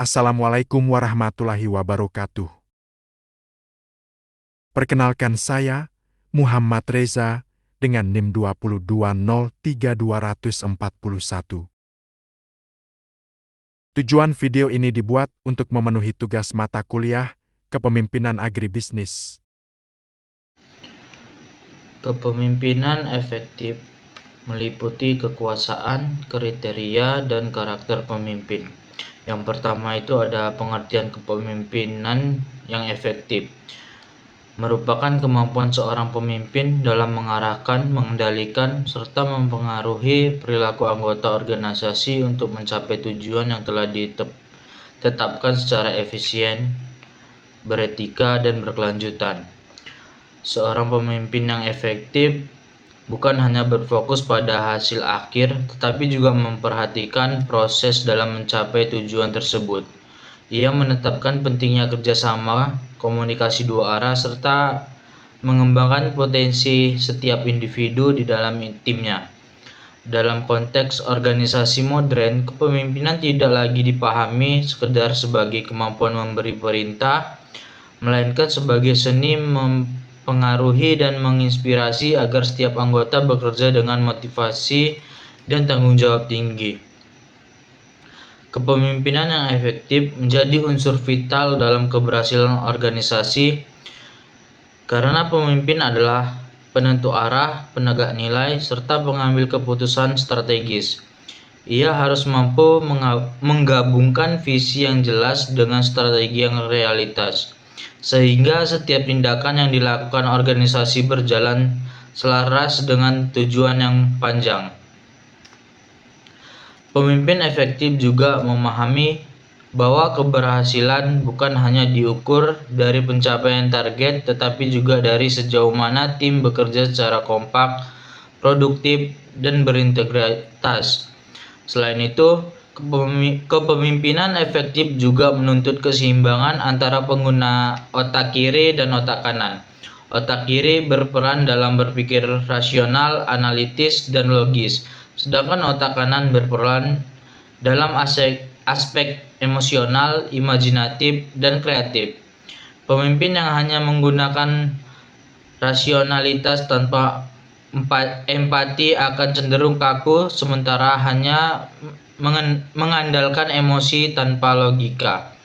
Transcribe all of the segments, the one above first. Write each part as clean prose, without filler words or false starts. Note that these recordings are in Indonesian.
Assalamualaikum warahmatullahi wabarakatuh. Perkenalkan saya, Muhammad Reza, dengan NIM 2203241. Tujuan video ini dibuat untuk memenuhi tugas mata kuliah Kepemimpinan Agribisnis. Kepemimpinan efektif meliputi kekuasaan, kriteria, dan karakter pemimpin. Yang pertama itu ada pengertian kepemimpinan yang efektif. Merupakan kemampuan seorang pemimpin dalam mengarahkan, mengendalikan, serta mempengaruhi perilaku anggota organisasi untuk mencapai tujuan yang telah ditetapkan secara efisien, beretika, dan berkelanjutan. Seorang pemimpin yang efektif bukan hanya berfokus pada hasil akhir, tetapi juga memperhatikan proses dalam mencapai tujuan tersebut. Ia menetapkan pentingnya kerjasama, komunikasi dua arah, serta mengembangkan potensi setiap individu di dalam timnya. Dalam konteks organisasi modern, kepemimpinan tidak lagi dipahami sekedar sebagai kemampuan memberi perintah, melainkan sebagai seni mempengaruhi dan menginspirasi agar setiap anggota bekerja dengan motivasi dan tanggung jawab tinggi. Kepemimpinan yang efektif menjadi unsur vital dalam keberhasilan organisasi karena pemimpin adalah penentu arah, penegak nilai, serta pengambil keputusan strategis. Ia harus mampu menggabungkan visi yang jelas dengan strategi yang realitas, sehingga setiap tindakan yang dilakukan organisasi berjalan selaras dengan tujuan yang panjang. Pemimpin efektif juga memahami bahwa keberhasilan bukan hanya diukur dari pencapaian target, tetapi juga dari sejauh mana tim bekerja secara kompak, produktif, dan berintegritas. Selain itu, kepemimpinan efektif juga menuntut keseimbangan antara pengguna otak kiri dan otak kanan. Otak kiri berperan dalam berpikir rasional, analitis, dan logis, sedangkan otak kanan berperan dalam aspek emosional, imajinatif, dan kreatif. Pemimpin yang hanya menggunakan rasionalitas tanpa empati akan cenderung kaku, sementara hanya mengandalkan emosi tanpa logika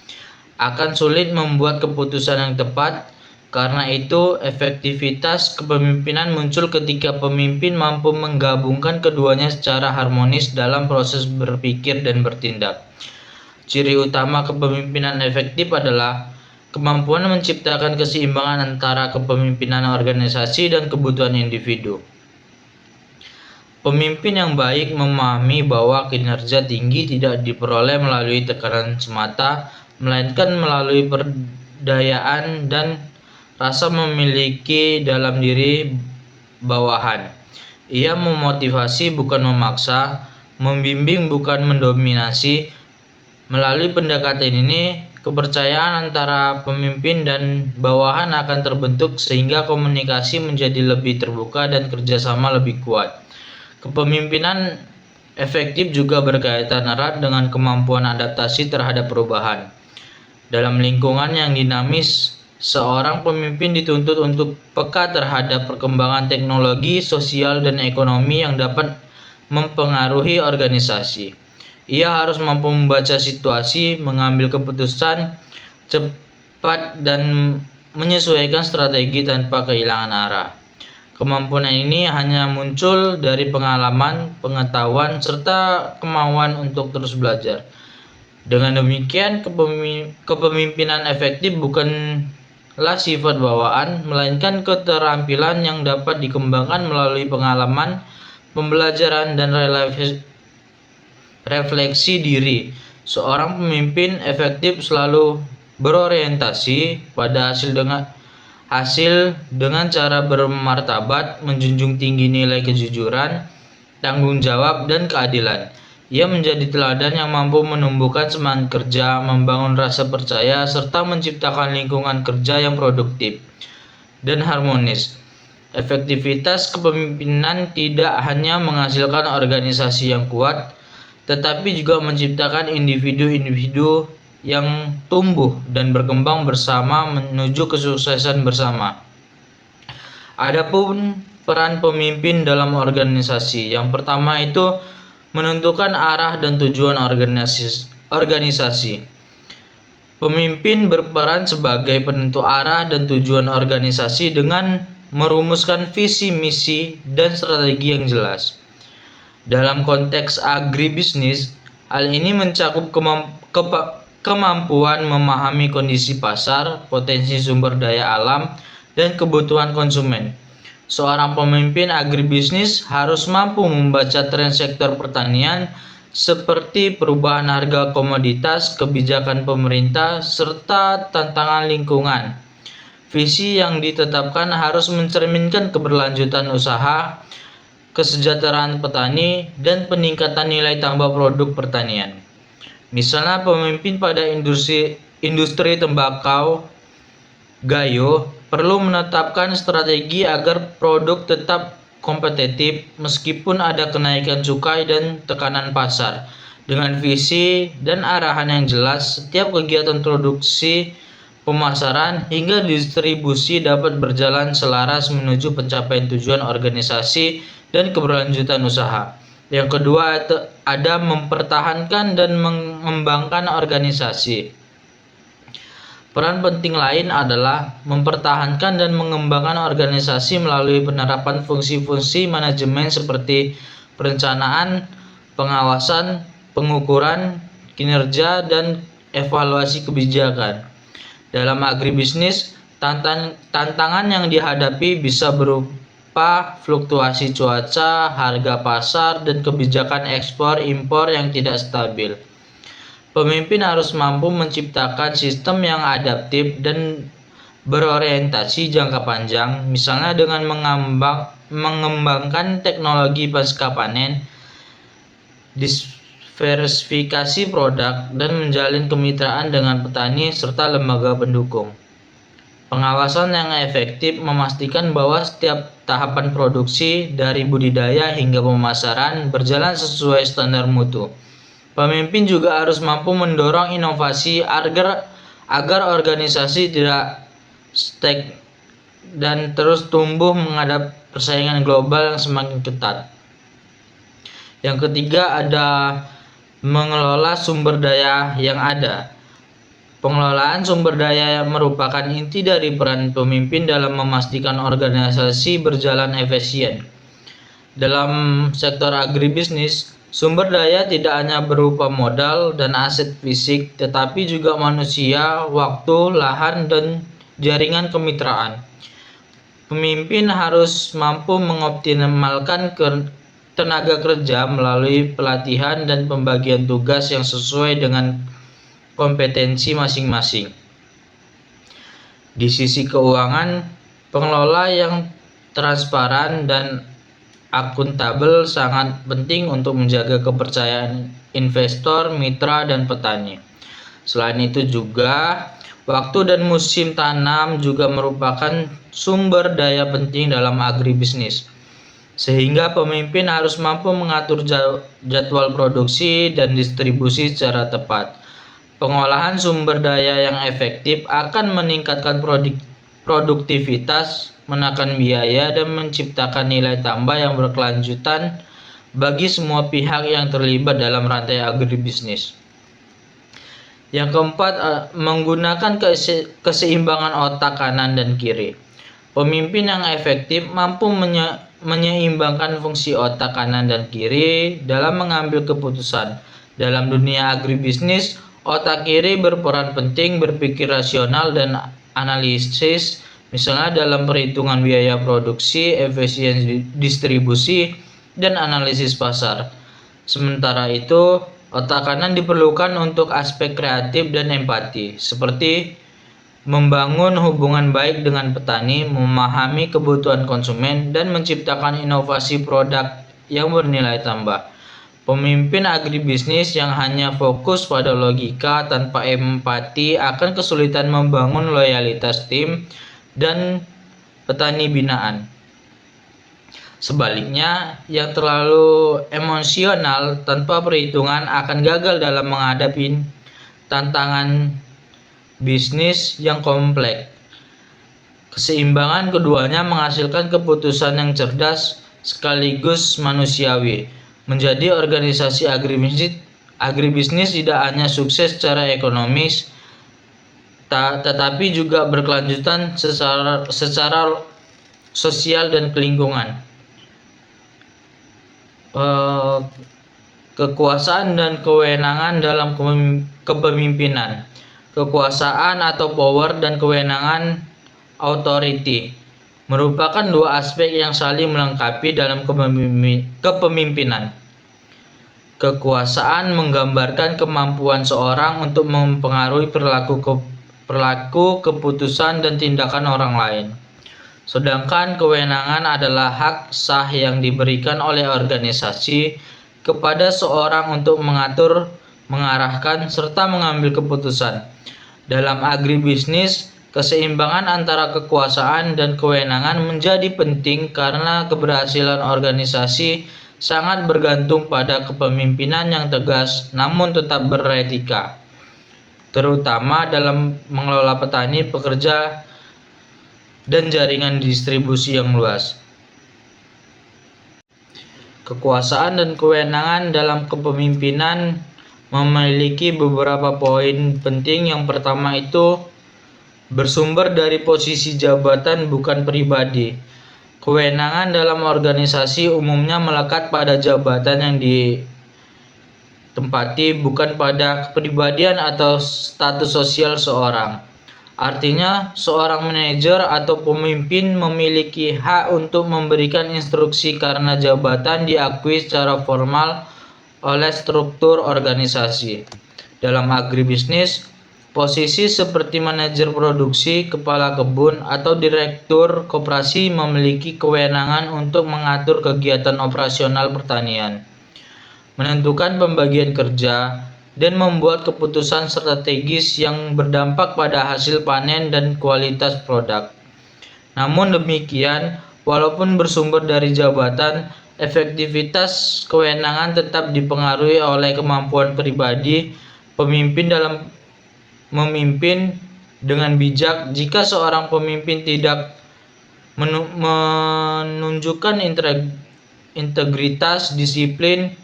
akan sulit membuat keputusan yang tepat. Karena itu, efektivitas kepemimpinan muncul ketika pemimpin mampu menggabungkan keduanya secara harmonis dalam proses berpikir dan bertindak. Ciri utama kepemimpinan efektif adalah kemampuan menciptakan keseimbangan antara kepemimpinan organisasi dan kebutuhan individu. Pemimpin yang baik memahami bahwa kinerja tinggi tidak diperoleh melalui tekanan semata, melainkan melalui perdayaan dan rasa memiliki dalam diri bawahan. Ia memotivasi bukan memaksa, membimbing bukan mendominasi. Melalui pendekatan ini, kepercayaan antara pemimpin dan bawahan akan terbentuk sehingga komunikasi menjadi lebih terbuka dan kerjasama lebih kuat. Kepemimpinan efektif juga berkaitan erat dengan kemampuan adaptasi terhadap perubahan. Dalam lingkungan yang dinamis, seorang pemimpin dituntut untuk peka terhadap perkembangan teknologi, sosial, dan ekonomi yang dapat mempengaruhi organisasi. Ia harus mampu membaca situasi, mengambil keputusan cepat, dan menyesuaikan strategi tanpa kehilangan arah. Kemampuan ini hanya muncul dari pengalaman, pengetahuan, serta kemauan untuk terus belajar. Dengan demikian, kepemimpinan efektif bukanlah sifat bawaan, melainkan keterampilan yang dapat dikembangkan melalui pengalaman, pembelajaran, dan refleksi diri. Seorang pemimpin efektif selalu berorientasi pada hasil dengan cara bermartabat, menjunjung tinggi nilai kejujuran, tanggung jawab, dan keadilan. Ia menjadi teladan yang mampu menumbuhkan semangat kerja, membangun rasa percaya, serta menciptakan lingkungan kerja yang produktif dan harmonis. Efektivitas kepemimpinan tidak hanya menghasilkan organisasi yang kuat, tetapi juga menciptakan individu-individu yang tumbuh dan berkembang bersama menuju kesuksesan bersama. Adapun peran pemimpin dalam organisasi, yang pertama itu menentukan arah dan tujuan organisasi. Pemimpin berperan sebagai penentu arah dan tujuan organisasi dengan merumuskan visi, misi, dan strategi yang jelas. Dalam konteks agribisnis, hal ini mencakup kemampuan memahami kondisi pasar, potensi sumber daya alam, dan kebutuhan konsumen. Seorang pemimpin agribisnis harus mampu membaca tren sektor pertanian seperti perubahan harga komoditas, kebijakan pemerintah, serta tantangan lingkungan. Visi yang ditetapkan harus mencerminkan keberlanjutan usaha, kesejahteraan petani, dan peningkatan nilai tambah produk pertanian. Misalnya pemimpin pada industri tembakau, Gayo, perlu menetapkan strategi agar produk tetap kompetitif meskipun ada kenaikan cukai dan tekanan pasar. Dengan visi dan arahan yang jelas, setiap kegiatan produksi, pemasaran, hingga distribusi dapat berjalan selaras menuju pencapaian tujuan organisasi dan keberlanjutan usaha. Yang kedua, ada mempertahankan dan mengembangkan organisasi. Peran penting lain adalah mempertahankan dan mengembangkan organisasi melalui penerapan fungsi-fungsi manajemen seperti perencanaan, pengawasan, pengukuran, kinerja, dan evaluasi kebijakan. Dalam agribisnis, tantangan yang dihadapi bisa berupa fluktuasi cuaca, harga pasar, dan kebijakan ekspor-impor yang tidak stabil. Pemimpin harus mampu menciptakan sistem yang adaptif dan berorientasi jangka panjang, misalnya dengan mengembangkan teknologi pasca panen, diversifikasi produk, dan menjalin kemitraan dengan petani serta lembaga pendukung. Pengawasan yang efektif memastikan bahwa setiap tahapan produksi dari budidaya hingga pemasaran berjalan sesuai standar mutu. Pemimpin juga harus mampu mendorong inovasi agar organisasi tidak stuck dan terus tumbuh menghadapi persaingan global yang semakin ketat. Yang ketiga ada mengelola sumber daya yang ada. Pengelolaan sumber daya merupakan inti dari peran pemimpin dalam memastikan organisasi berjalan efisien. Dalam sektor agribisnis, sumber daya tidak hanya berupa modal dan aset fisik, tetapi juga manusia, waktu, lahan, dan jaringan kemitraan. Pemimpin harus mampu mengoptimalkan tenaga kerja melalui pelatihan dan pembagian tugas yang sesuai dengan kompetensi masing-masing. Di sisi keuangan, pengelola yang transparan dan akuntabel sangat penting untuk menjaga kepercayaan investor, mitra, dan petani. Selain itu juga, waktu dan musim tanam juga merupakan sumber daya penting dalam agribisnis. Sehingga pemimpin harus mampu mengatur jadwal produksi dan distribusi secara tepat. Pengolahan sumber daya yang efektif akan meningkatkan produktivitas, menekan biaya, dan menciptakan nilai tambah yang berkelanjutan bagi semua pihak yang terlibat dalam rantai agribisnis. Yang keempat, menggunakan keseimbangan otak kanan dan kiri. Pemimpin yang efektif mampu menyeimbangkan fungsi otak kanan dan kiri dalam mengambil keputusan. Dalam dunia agribisnis, otak kiri berperan penting berpikir rasional dan analisis, misalnya dalam perhitungan biaya produksi, efisiensi distribusi, dan analisis pasar. Sementara itu, otak kanan diperlukan untuk aspek kreatif dan empati, seperti membangun hubungan baik dengan petani, memahami kebutuhan konsumen, dan menciptakan inovasi produk yang bernilai tambah. Pemimpin agribisnis yang hanya fokus pada logika tanpa empati akan kesulitan membangun loyalitas tim dan petani binaan. Sebaliknya, yang terlalu emosional tanpa perhitungan akan gagal dalam menghadapi tantangan bisnis yang kompleks. Keseimbangan keduanya menghasilkan keputusan yang cerdas sekaligus manusiawi. Menjadi organisasi agribisnis tidak hanya sukses secara ekonomis, tetapi juga berkelanjutan secara sosial dan lingkungan. Kekuasaan dan kewenangan dalam kepemimpinan. Kekuasaan atau power dan kewenangan authority merupakan dua aspek yang saling melengkapi dalam kepemimpinan. Kekuasaan menggambarkan kemampuan seorang untuk mempengaruhi perilaku, keputusan, dan tindakan orang lain. Sedangkan kewenangan adalah hak sah yang diberikan oleh organisasi kepada seorang untuk mengatur, mengarahkan, serta mengambil keputusan. Dalam agribisnis, keseimbangan antara kekuasaan dan kewenangan menjadi penting karena keberhasilan organisasi sangat bergantung pada kepemimpinan yang tegas namun tetap beretika, terutama dalam mengelola petani, pekerja, dan jaringan distribusi yang luas. Kekuasaan dan kewenangan dalam kepemimpinan memiliki beberapa poin penting. Yang pertama itu bersumber dari posisi jabatan, bukan pribadi. Kewenangan dalam organisasi umumnya melekat pada jabatan yang ditempati, bukan pada kepribadian atau status sosial seorang. Artinya, seorang manajer atau pemimpin memiliki hak untuk memberikan instruksi karena jabatan diakui secara formal oleh struktur organisasi. Dalam agribisnis, posisi seperti manajer produksi, kepala kebun, atau direktur koperasi memiliki kewenangan untuk mengatur kegiatan operasional pertanian, menentukan pembagian kerja, dan membuat keputusan strategis yang berdampak pada hasil panen dan kualitas produk. Namun demikian, walaupun bersumber dari jabatan, efektivitas kewenangan tetap dipengaruhi oleh kemampuan pribadi pemimpin dalam memimpin dengan bijak. Jika seorang pemimpin tidak menunjukkan integritas, disiplin,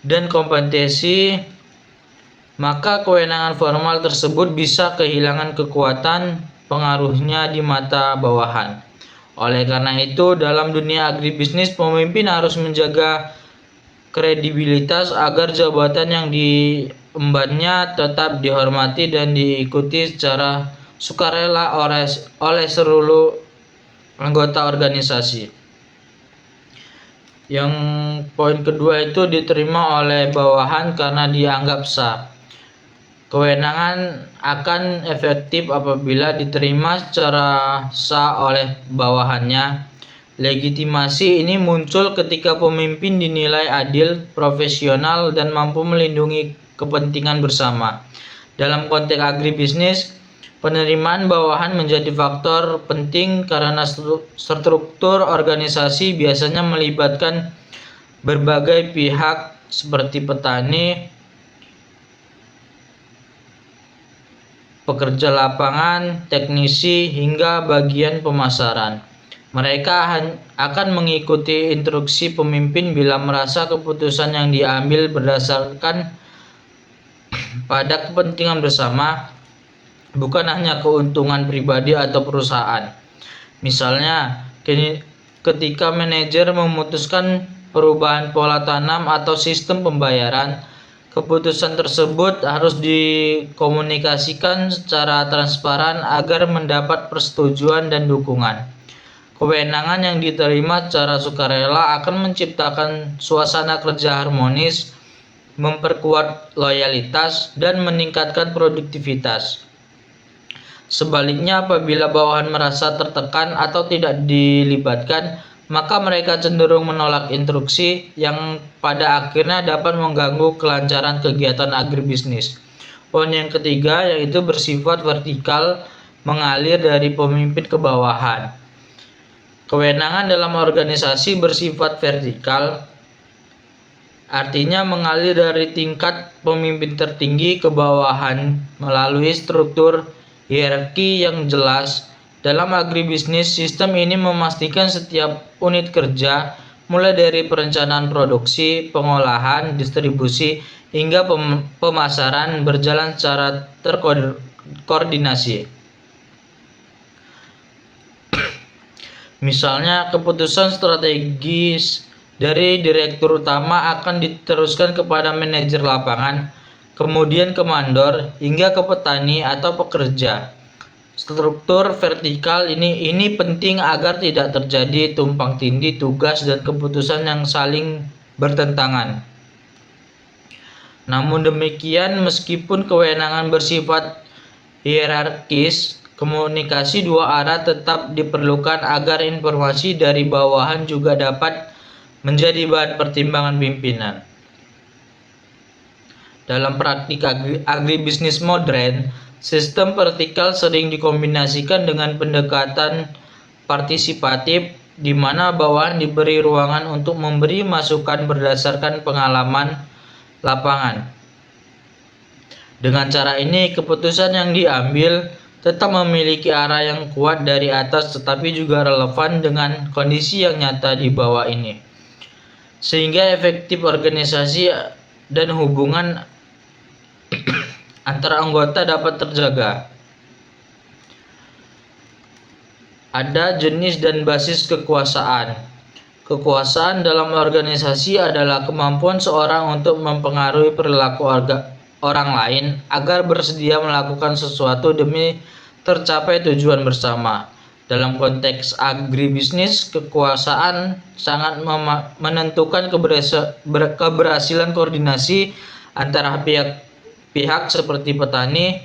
dan kompetensi, maka kewenangan formal tersebut bisa kehilangan kekuatan pengaruhnya di mata bawahan. Oleh karena itu, dalam dunia agribisnis, pemimpin harus menjaga kredibilitas agar jabatan yang diembannya tetap dihormati dan diikuti secara sukarela oleh seluruh anggota organisasi. Yang poin kedua itu diterima oleh bawahan karena dianggap sah. Kewenangan akan efektif apabila diterima secara sah oleh bawahannya. Legitimasi ini muncul ketika pemimpin dinilai adil, profesional, dan mampu melindungi kepentingan bersama. Dalam konteks agribisnis, penerimaan bawahan menjadi faktor penting karena struktur organisasi biasanya melibatkan berbagai pihak seperti petani, pekerja lapangan, teknisi, hingga bagian pemasaran. Mereka akan mengikuti instruksi pemimpin bila merasa keputusan yang diambil berdasarkan pada kepentingan bersama, bukan hanya keuntungan pribadi atau perusahaan. Misalnya, ketika manajer memutuskan perubahan pola tanam atau sistem pembayaran, keputusan tersebut harus dikomunikasikan secara transparan agar mendapat persetujuan dan dukungan. Kewenangan yang diterima secara sukarela akan menciptakan suasana kerja harmonis, memperkuat loyalitas, dan meningkatkan produktivitas. Sebaliknya, apabila bawahan merasa tertekan atau tidak dilibatkan, maka mereka cenderung menolak instruksi yang pada akhirnya dapat mengganggu kelancaran kegiatan agribisnis. Poin yang ketiga yaitu bersifat vertikal, mengalir dari pemimpin ke bawahan. Kewenangan dalam organisasi bersifat vertikal, Artinya mengalir dari tingkat pemimpin tertinggi ke bawahan melalui struktur hierarki yang jelas. Dalam agribisnis, sistem ini memastikan setiap unit kerja, mulai dari perencanaan produksi, pengolahan, distribusi, hingga pemasaran berjalan secara terkoordinasi. Misalnya, keputusan strategis dari direktur utama akan diteruskan kepada manajer lapangan, kemudian ke mandor, hingga ke petani atau pekerja. Struktur vertikal ini penting agar tidak terjadi tumpang tindih tugas dan keputusan yang saling bertentangan. Namun demikian, meskipun kewenangan bersifat hierarkis, komunikasi dua arah tetap diperlukan agar informasi dari bawahan juga dapat menjadi bahan pertimbangan pimpinan. Dalam praktik agribisnis modern, sistem vertikal sering dikombinasikan dengan pendekatan partisipatif, di mana bawahan diberi ruangan untuk memberi masukan berdasarkan pengalaman lapangan. Dengan cara ini, keputusan yang diambil tetap memiliki arah yang kuat dari atas tetapi juga relevan dengan kondisi yang nyata di bawah ini, sehingga efektif organisasi dan hubungan antara anggota dapat terjaga. Ada jenis dan basis kekuasaan. Kekuasaan dalam organisasi adalah kemampuan seorang untuk mempengaruhi perilaku orang lain agar bersedia melakukan sesuatu demi tercapai tujuan bersama. Dalam konteks agribisnis, kekuasaan sangat menentukan keberhasilan koordinasi antara pihak seperti petani,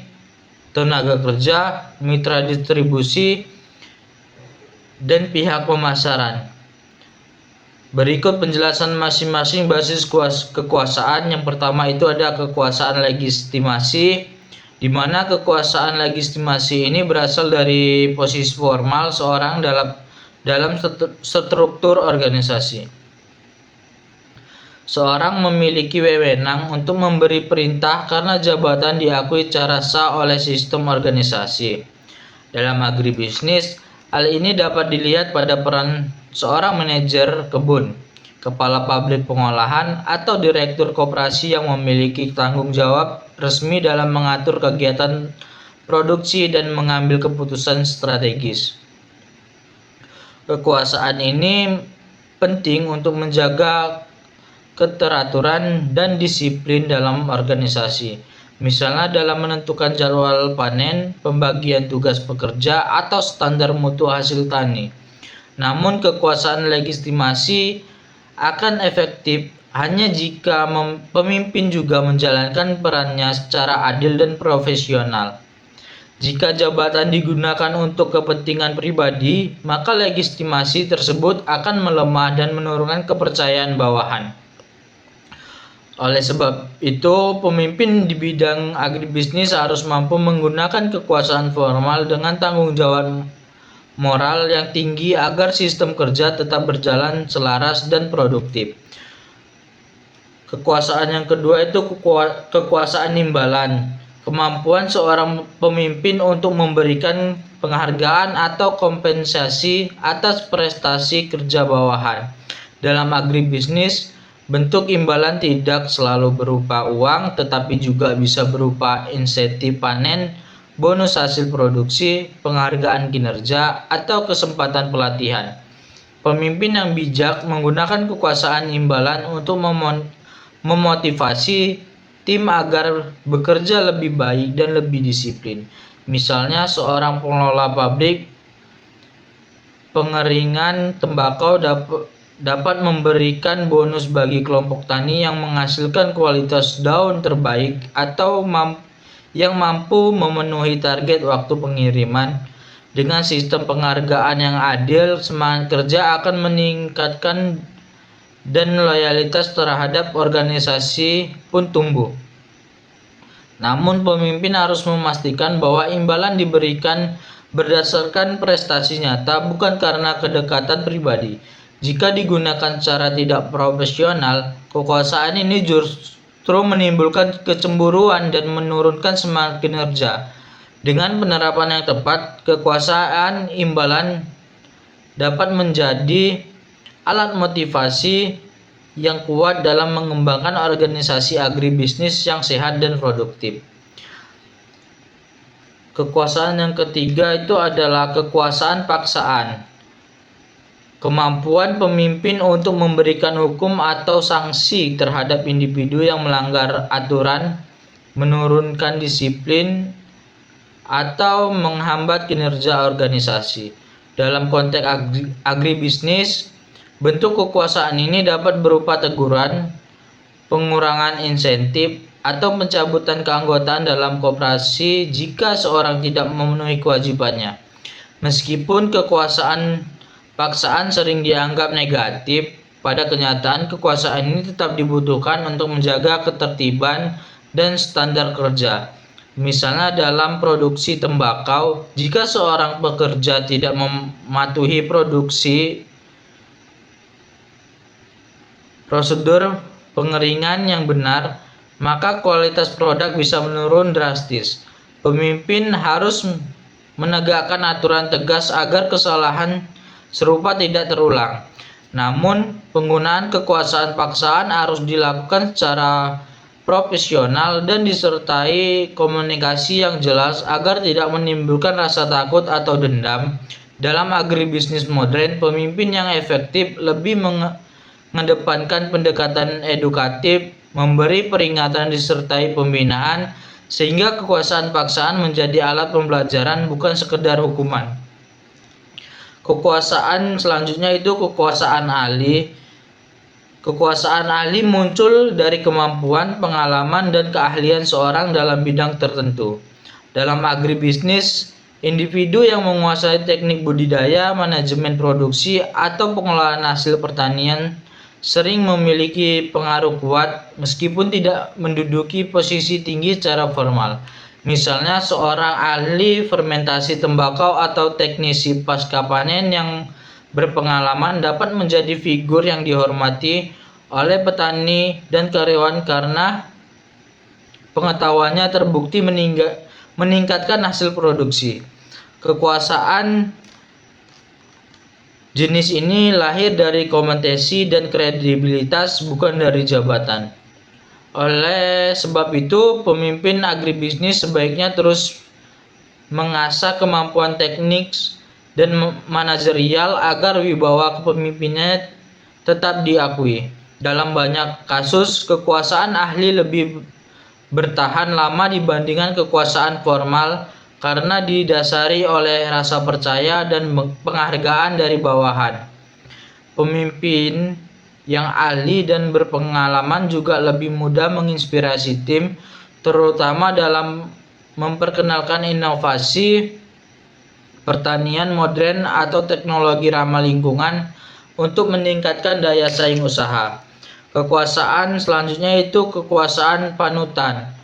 tenaga kerja, mitra distribusi, dan pihak pemasaran. Berikut penjelasan masing-masing basis kekuasaan. Yang pertama itu ada kekuasaan legitimasi, di mana kekuasaan legitimasi ini berasal dari posisi formal seorang dalam struktur organisasi. Seorang memiliki wewenang untuk memberi perintah karena jabatan diakui secara sah oleh sistem organisasi. Dalam agribisnis, hal ini dapat dilihat pada peran seorang manajer kebun, kepala pabrik pengolahan, atau direktur koperasi yang memiliki tanggung jawab resmi dalam mengatur kegiatan produksi dan mengambil keputusan strategis. Kekuasaan ini penting untuk menjaga keteraturan dan disiplin dalam organisasi, misalnya dalam menentukan jadwal panen, pembagian tugas pekerja, atau standar mutu hasil tani. Namun kekuasaan legitimasi akan efektif hanya jika pemimpin juga menjalankan perannya secara adil dan profesional. Jika jabatan digunakan untuk kepentingan pribadi, maka legitimasi tersebut akan melemah dan menurunkan kepercayaan bawahan. Oleh sebab itu, pemimpin di bidang agribisnis harus mampu menggunakan kekuasaan formal dengan tanggung jawab moral yang tinggi agar sistem kerja tetap berjalan selaras dan produktif. Kekuasaan yang kedua itu kekuasaan imbalan. Kemampuan seorang pemimpin untuk memberikan penghargaan atau kompensasi atas prestasi kerja bawahan. Dalam agribisnis, bentuk imbalan tidak selalu berupa uang, tetapi juga bisa berupa insentif panen, bonus hasil produksi, penghargaan kinerja, atau kesempatan pelatihan. Pemimpin yang bijak menggunakan kekuasaan imbalan untuk memotivasi tim agar bekerja lebih baik dan lebih disiplin. Misalnya, seorang pengelola pabrik pengeringan tembakau dapat memberikan bonus bagi kelompok tani yang menghasilkan kualitas daun terbaik atau yang mampu memenuhi target waktu pengiriman. Dengan sistem penghargaan yang adil, semangat kerja akan meningkatkan dan loyalitas terhadap organisasi pun tumbuh. Namun pemimpin harus memastikan bahwa imbalan diberikan berdasarkan prestasi nyata, bukan karena kedekatan pribadi. Jika digunakan secara tidak profesional, kekuasaan ini justru menimbulkan kecemburuan dan menurunkan semangat kinerja. Dengan penerapan yang tepat, kekuasaan imbalan dapat menjadi alat motivasi yang kuat dalam mengembangkan organisasi agribisnis yang sehat dan produktif. Kekuasaan yang ketiga itu adalah kekuasaan paksaan. Kemampuan pemimpin untuk memberikan hukum atau sanksi terhadap individu yang melanggar aturan, menurunkan disiplin, atau menghambat kinerja organisasi. Dalam konteks agribisnis, bentuk kekuasaan ini dapat berupa teguran, pengurangan insentif, atau pencabutan keanggotaan dalam koperasi jika seorang tidak memenuhi kewajibannya. Meskipun kekuasaan paksaan sering dianggap negatif, pada kenyataan kekuasaan ini tetap dibutuhkan untuk menjaga ketertiban dan standar kerja. Misalnya dalam produksi tembakau, jika seorang pekerja tidak mematuhi prosedur pengeringan yang benar, maka kualitas produk bisa menurun drastis. Pemimpin harus menegakkan aturan tegas agar kesalahan serupa tidak terulang. Namun, penggunaan kekuasaan paksaan harus dilakukan secara profesional dan disertai komunikasi yang jelas agar tidak menimbulkan rasa takut atau dendam. Dalam agribisnis modern, pemimpin yang efektif lebih mengedepankan pendekatan edukatif, memberi peringatan disertai pembinaan, sehingga kekuasaan paksaan menjadi alat pembelajaran bukan sekedar hukuman. Kekuasaan selanjutnya itu kekuasaan ahli. Kekuasaan ahli muncul dari kemampuan, pengalaman, dan keahlian seorang dalam bidang tertentu. Dalam agribisnis, individu yang menguasai teknik budidaya, manajemen produksi, atau pengelolaan hasil pertanian sering memiliki pengaruh kuat meskipun tidak menduduki posisi tinggi secara formal. Misalnya seorang ahli fermentasi tembakau atau teknisi pasca panen yang berpengalaman dapat menjadi figur yang dihormati oleh petani dan karyawan karena pengetahuannya terbukti meningkatkan hasil produksi. Kekuasaan jenis ini lahir dari kompetensi dan kredibilitas, bukan dari jabatan. Oleh sebab itu, pemimpin agribisnis sebaiknya terus mengasah kemampuan teknik dan manajerial agar wibawa kepemimpinannya tetap diakui. Dalam banyak kasus, kekuasaan ahli lebih bertahan lama dibandingkan kekuasaan formal karena didasari oleh rasa percaya dan penghargaan dari bawahan. Pemimpin yang ahli dan berpengalaman juga lebih mudah menginspirasi tim, terutama dalam memperkenalkan inovasi pertanian modern atau teknologi ramah lingkungan untuk meningkatkan daya saing usaha. Kekuasaan selanjutnya itu kekuasaan panutan.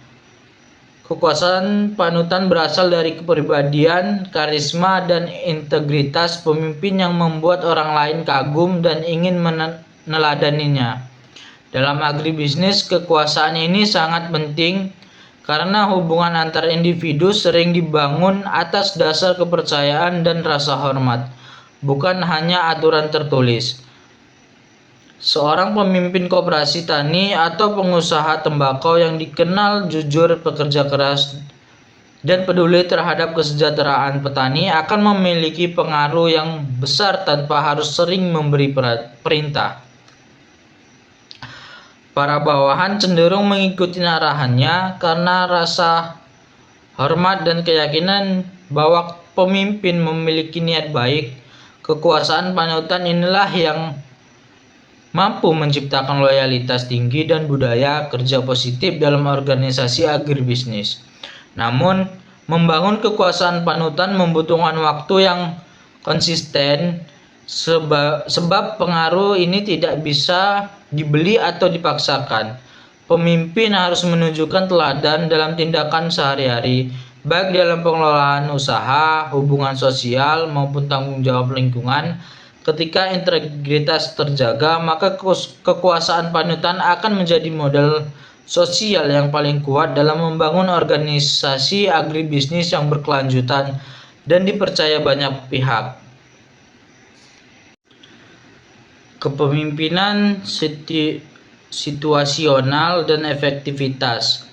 Kekuasaan panutan berasal dari kepribadian, karisma, dan integritas pemimpin yang membuat orang lain kagum dan ingin meneladaninya. Dalam agribisnis, kekuasaan ini sangat penting karena hubungan antar individu sering dibangun atas dasar kepercayaan dan rasa hormat, bukan hanya aturan tertulis. Seorang pemimpin koperasi tani atau pengusaha tembakau yang dikenal jujur, pekerja keras, dan peduli terhadap kesejahteraan petani akan memiliki pengaruh yang besar tanpa harus sering memberi perintah. Para bawahan cenderung mengikuti arahannya karena rasa hormat dan keyakinan bahwa pemimpin memiliki niat baik. Kekuasaan panutan inilah yang mampu menciptakan loyalitas tinggi dan budaya kerja positif dalam organisasi agribisnis. Namun, membangun kekuasaan panutan membutuhkan waktu yang konsisten sebab pengaruh ini tidak bisa dibeli atau dipaksakan. Pemimpin harus menunjukkan teladan dalam tindakan sehari-hari, baik dalam pengelolaan usaha, hubungan sosial, maupun tanggung jawab lingkungan. Ketika integritas terjaga, maka kekuasaan panutan akan menjadi modal sosial yang paling kuat dalam membangun organisasi agribisnis yang berkelanjutan dan dipercaya banyak pihak. Kepemimpinan situasional dan efektivitas.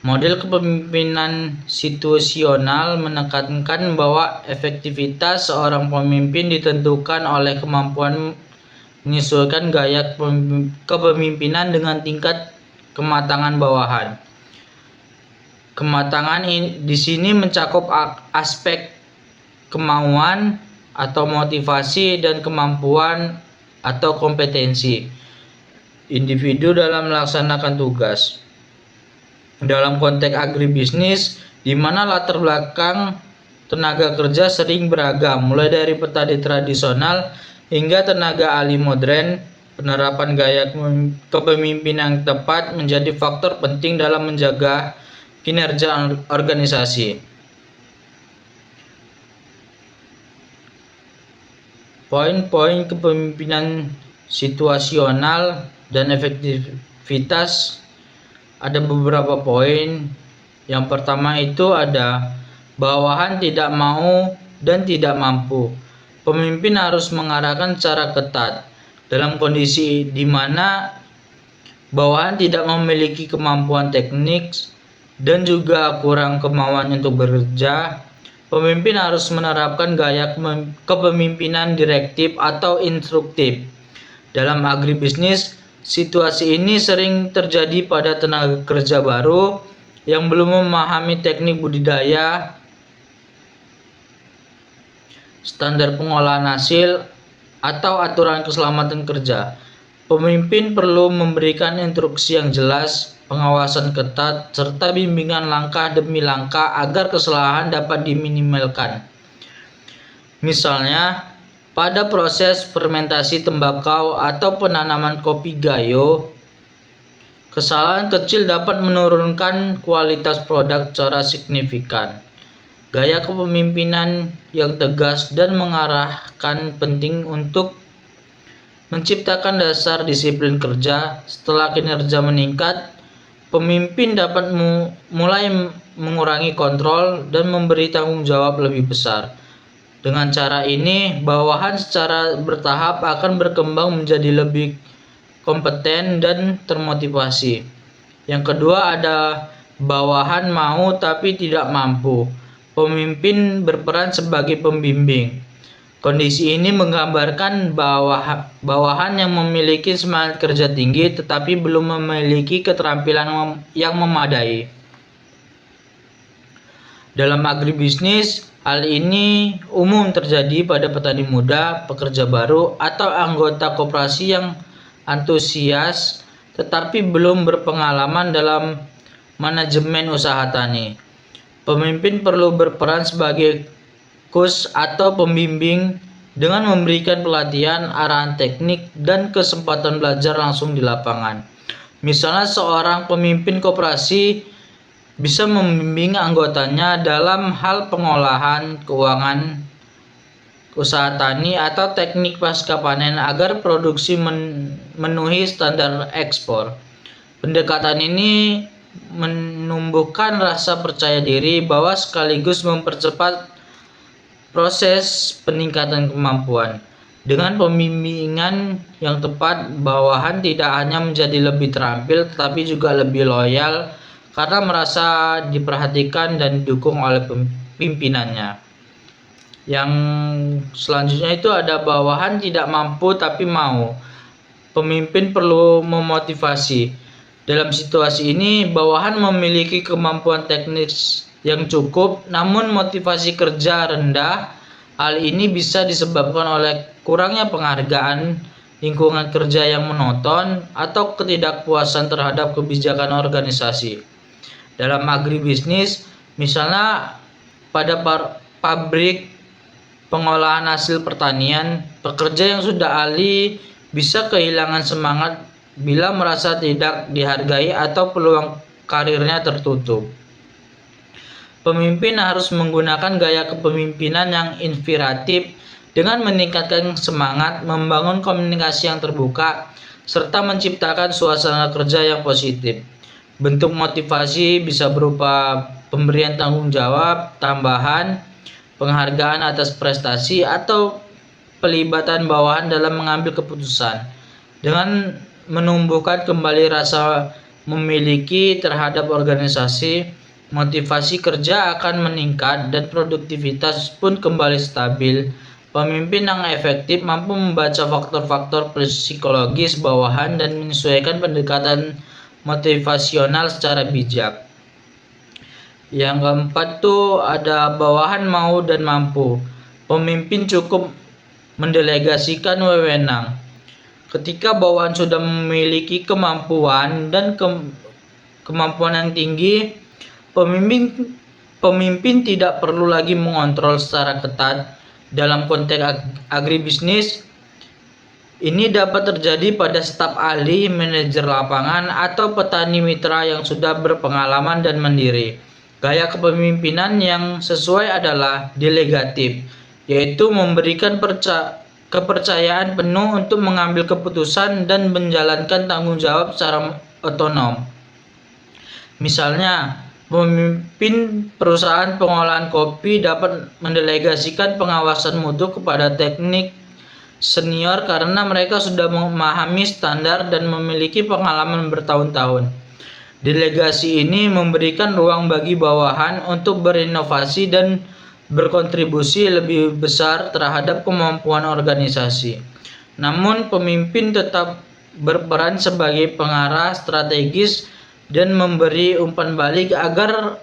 Model kepemimpinan situasional menekankan bahwa efektivitas seorang pemimpin ditentukan oleh kemampuan menyesuaikan gaya kepemimpinan dengan tingkat kematangan bawahan. Kematangan di sini mencakup aspek kemauan atau motivasi dan kemampuan atau kompetensi individu dalam melaksanakan tugas. Dalam konteks agribisnis, di mana latar belakang tenaga kerja sering beragam, mulai dari petani tradisional hingga tenaga ahli modern, penerapan gaya kepemimpinan yang tepat menjadi faktor penting dalam menjaga kinerja organisasi. Poin-poin kepemimpinan situasional dan efektivitas ada beberapa poin. Yang pertama itu ada bawahan tidak mau dan tidak mampu. Pemimpin harus mengarahkan secara ketat dalam kondisi di mana bawahan tidak memiliki kemampuan teknik dan juga kurang kemauan untuk bekerja. Pemimpin harus menerapkan gaya kepemimpinan direktif atau instruktif. Dalam agribisnis, situasi ini sering terjadi pada tenaga kerja baru yang belum memahami teknik budidaya, standar pengolahan hasil, atau aturan keselamatan kerja. Pemimpin perlu memberikan instruksi yang jelas, pengawasan ketat, serta bimbingan langkah demi langkah agar kesalahan dapat diminimalkan. Misalnya, pada proses fermentasi tembakau atau penanaman kopi gayo, kesalahan kecil dapat menurunkan kualitas produk secara signifikan. Gaya kepemimpinan yang tegas dan mengarahkan penting untuk menciptakan dasar disiplin kerja. Setelah kinerja meningkat, pemimpin dapat mulai mengurangi kontrol dan memberi tanggung jawab lebih besar. Dengan cara ini, bawahan secara bertahap akan berkembang menjadi lebih kompeten dan termotivasi. Yang kedua ada bawahan mau tapi tidak mampu. Pemimpin berperan sebagai pembimbing. Kondisi ini menggambarkan bawahan yang memiliki semangat kerja tinggi tetapi belum memiliki keterampilan yang memadai. Dalam agribisnis, hal ini umum terjadi pada petani muda, pekerja baru, atau anggota koperasi yang antusias tetapi belum berpengalaman dalam manajemen usaha tani. Pemimpin perlu berperan sebagai coach atau pembimbing dengan memberikan pelatihan, arahan teknik, dan kesempatan belajar langsung di lapangan. Misalnya seorang pemimpin koperasi bisa membimbing anggotanya dalam hal pengolahan keuangan usaha tani atau teknik pasca panen agar produksi memenuhi standar ekspor. Pendekatan ini menumbuhkan rasa percaya diri bahwa sekaligus mempercepat proses peningkatan kemampuan. Dengan pembimbingan yang tepat, bawahan tidak hanya menjadi lebih terampil tetapi juga lebih loyal karena merasa diperhatikan dan didukung oleh pimpinannya. Yang selanjutnya itu ada bawahan tidak mampu tapi mau. Pemimpin perlu memotivasi. Dalam situasi ini, bawahan memiliki kemampuan teknis yang cukup, namun motivasi kerja rendah. Hal ini bisa disebabkan oleh kurangnya penghargaan, lingkungan kerja yang monoton, atau ketidakpuasan terhadap kebijakan organisasi. Dalam agribisnis, misalnya pada pabrik pengolahan hasil pertanian, pekerja yang sudah ahli bisa kehilangan semangat bila merasa tidak dihargai atau peluang karirnya tertutup. Pemimpin harus menggunakan gaya kepemimpinan yang inspiratif dengan meningkatkan semangat, membangun komunikasi yang terbuka, serta menciptakan suasana kerja yang positif. Bentuk motivasi bisa berupa pemberian tanggung jawab tambahan, penghargaan atas prestasi, atau pelibatan bawahan dalam mengambil keputusan. Dengan menumbuhkan kembali rasa memiliki terhadap organisasi, motivasi kerja akan meningkat dan produktivitas pun kembali stabil. Pemimpin yang efektif mampu membaca faktor-faktor psikologis bawahan dan menyesuaikan pendekatan motivasional secara bijak. Yang keempat tuh ada bawahan mau dan mampu. Pemimpin cukup mendelegasikan wewenang. Ketika bawahan sudah memiliki kemampuan dan kemampuan yang tinggi, pemimpin tidak perlu lagi mengontrol secara ketat. Dalam konteks agribisnis, ini dapat terjadi pada staf ahli, manajer lapangan, atau petani mitra yang sudah berpengalaman dan mandiri. Gaya kepemimpinan yang sesuai adalah delegatif, yaitu memberikan kepercayaan penuh untuk mengambil keputusan dan menjalankan tanggung jawab secara otonom. Misalnya, pemimpin perusahaan pengolahan kopi dapat mendelegasikan pengawasan mutu kepada teknik senior karena mereka sudah memahami standar dan memiliki pengalaman bertahun-tahun. Delegasi ini memberikan ruang bagi bawahan untuk berinovasi dan berkontribusi lebih besar terhadap kemampuan organisasi. Namun, pemimpin tetap berperan sebagai pengarah strategis dan memberi umpan balik agar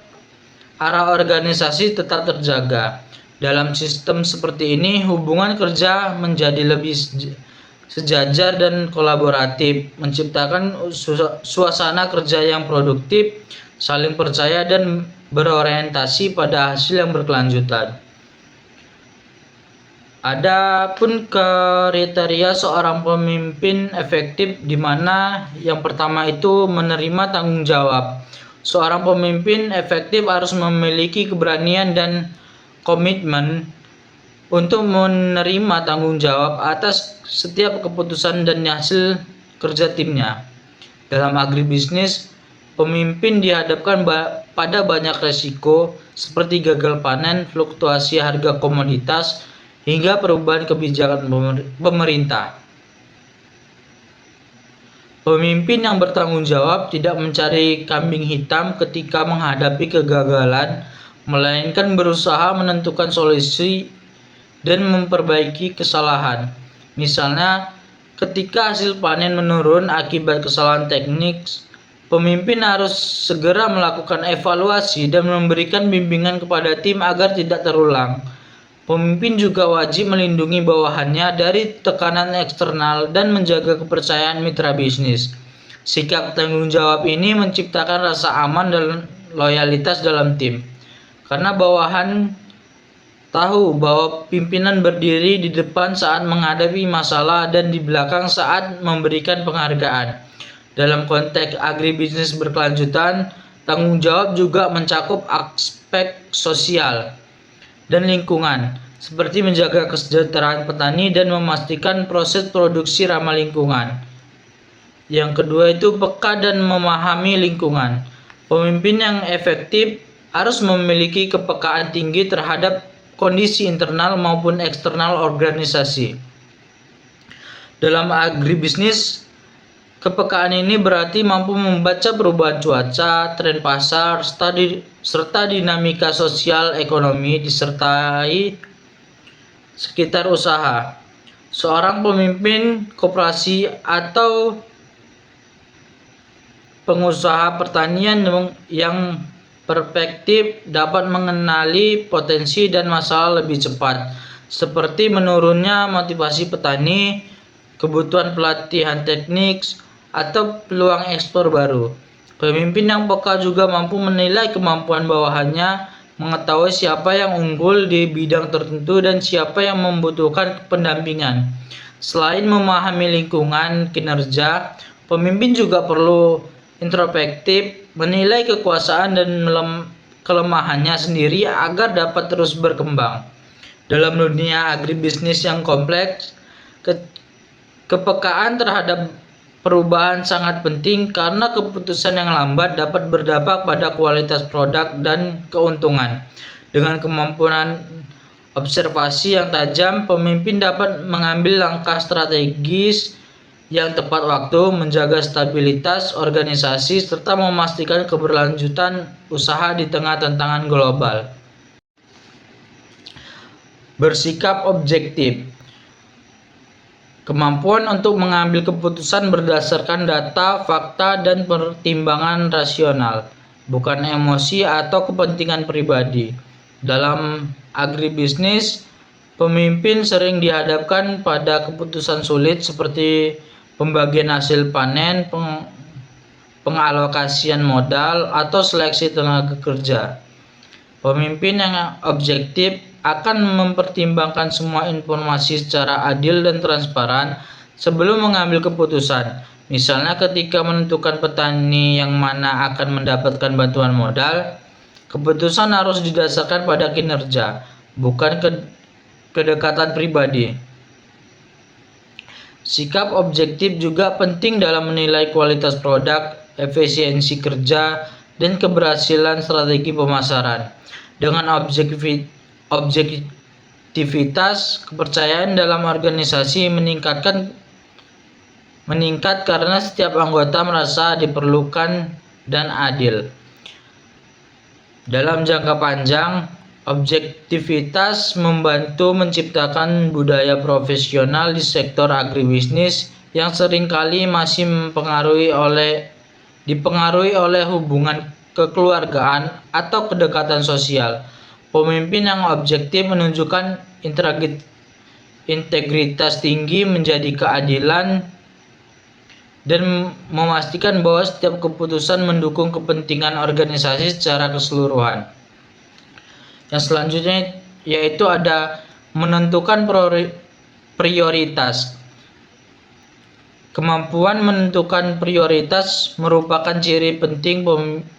arah organisasi tetap terjaga. Dalam sistem seperti ini, hubungan kerja menjadi lebih sejajar dan kolaboratif, menciptakan suasana kerja yang produktif, saling percaya, dan berorientasi pada hasil yang berkelanjutan. Adapun kriteria seorang pemimpin efektif, di mana yang pertama itu menerima tanggung jawab. Seorang pemimpin efektif harus memiliki keberanian dan komitmen untuk menerima tanggung jawab atas setiap keputusan dan hasil kerja timnya. Dalam agribisnis, pemimpin dihadapkan pada banyak resiko seperti gagal panen, fluktuasi harga komoditas, hingga perubahan kebijakan pemerintah. Pemimpin yang bertanggung jawab tidak mencari kambing hitam ketika menghadapi kegagalan, melainkan berusaha menentukan solusi dan memperbaiki kesalahan. Misalnya, ketika hasil panen menurun akibat kesalahan teknik, pemimpin harus segera melakukan evaluasi dan memberikan bimbingan kepada tim agar tidak terulang. Pemimpin juga wajib melindungi bawahannya dari tekanan eksternal dan menjaga kepercayaan mitra bisnis. Sikap tanggung jawab ini menciptakan rasa aman dan loyalitas dalam tim. Karena bawahan tahu bahwa pimpinan berdiri di depan saat menghadapi masalah dan di belakang saat memberikan penghargaan. Dalam konteks agribisnis berkelanjutan, tanggung jawab juga mencakup aspek sosial dan lingkungan, seperti menjaga kesejahteraan petani dan memastikan proses produksi ramah lingkungan. Yang kedua itu peka dan memahami lingkungan. Pemimpin yang efektif harus memiliki kepekaan tinggi terhadap kondisi internal maupun eksternal organisasi. Dalam agribisnis, kepekaan ini berarti mampu membaca perubahan cuaca, tren pasar, serta dinamika sosial ekonomi disertai sekitar usaha. Seorang pemimpin koperasi atau pengusaha pertanian yang perspektif dapat mengenali potensi dan masalah lebih cepat, seperti menurunnya motivasi petani, kebutuhan pelatihan teknik, atau peluang ekspor baru. Pemimpin yang peka juga mampu menilai kemampuan bawahannya, mengetahui siapa yang unggul di bidang tertentu dan siapa yang membutuhkan pendampingan. Selain memahami lingkungan kinerja, pemimpin juga perlu introspektif, menilai kekuasaan dan kelemahannya sendiri agar dapat terus berkembang. Dalam dunia agribisnis yang kompleks, kepekaan terhadap perubahan sangat penting karena keputusan yang lambat dapat berdampak pada kualitas produk dan keuntungan. Dengan kemampuan observasi yang tajam, pemimpin dapat mengambil langkah strategis yang tepat waktu, menjaga stabilitas organisasi, serta memastikan keberlanjutan usaha di tengah tantangan global. Bersikap objektif. Kemampuan untuk mengambil keputusan berdasarkan data, fakta, dan pertimbangan rasional, bukan emosi atau kepentingan pribadi. Dalam agribisnis, pemimpin sering dihadapkan pada keputusan sulit seperti pembagian hasil panen, pengalokasian modal, atau seleksi tenaga kerja. Pemimpin yang objektif akan mempertimbangkan semua informasi secara adil dan transparan sebelum mengambil keputusan. Misalnya ketika menentukan petani yang mana akan mendapatkan bantuan modal, keputusan harus didasarkan pada kinerja, bukan kedekatan pribadi. Sikap objektif juga penting dalam menilai kualitas produk, efisiensi kerja, dan keberhasilan strategi pemasaran. Dengan objektivitas, kepercayaan dalam organisasi meningkat karena setiap anggota merasa diperlukan dan adil. Dalam jangka panjang, objektivitas membantu menciptakan budaya profesional di sektor agribisnis yang seringkali masih dipengaruhi oleh hubungan kekeluargaan atau kedekatan sosial. Pemimpin yang objektif menunjukkan integritas tinggi, menjadi keadilan, dan memastikan bahwa setiap keputusan mendukung kepentingan organisasi secara keseluruhan. Yang selanjutnya yaitu ada menentukan prioritas. Kemampuan menentukan prioritas merupakan ciri penting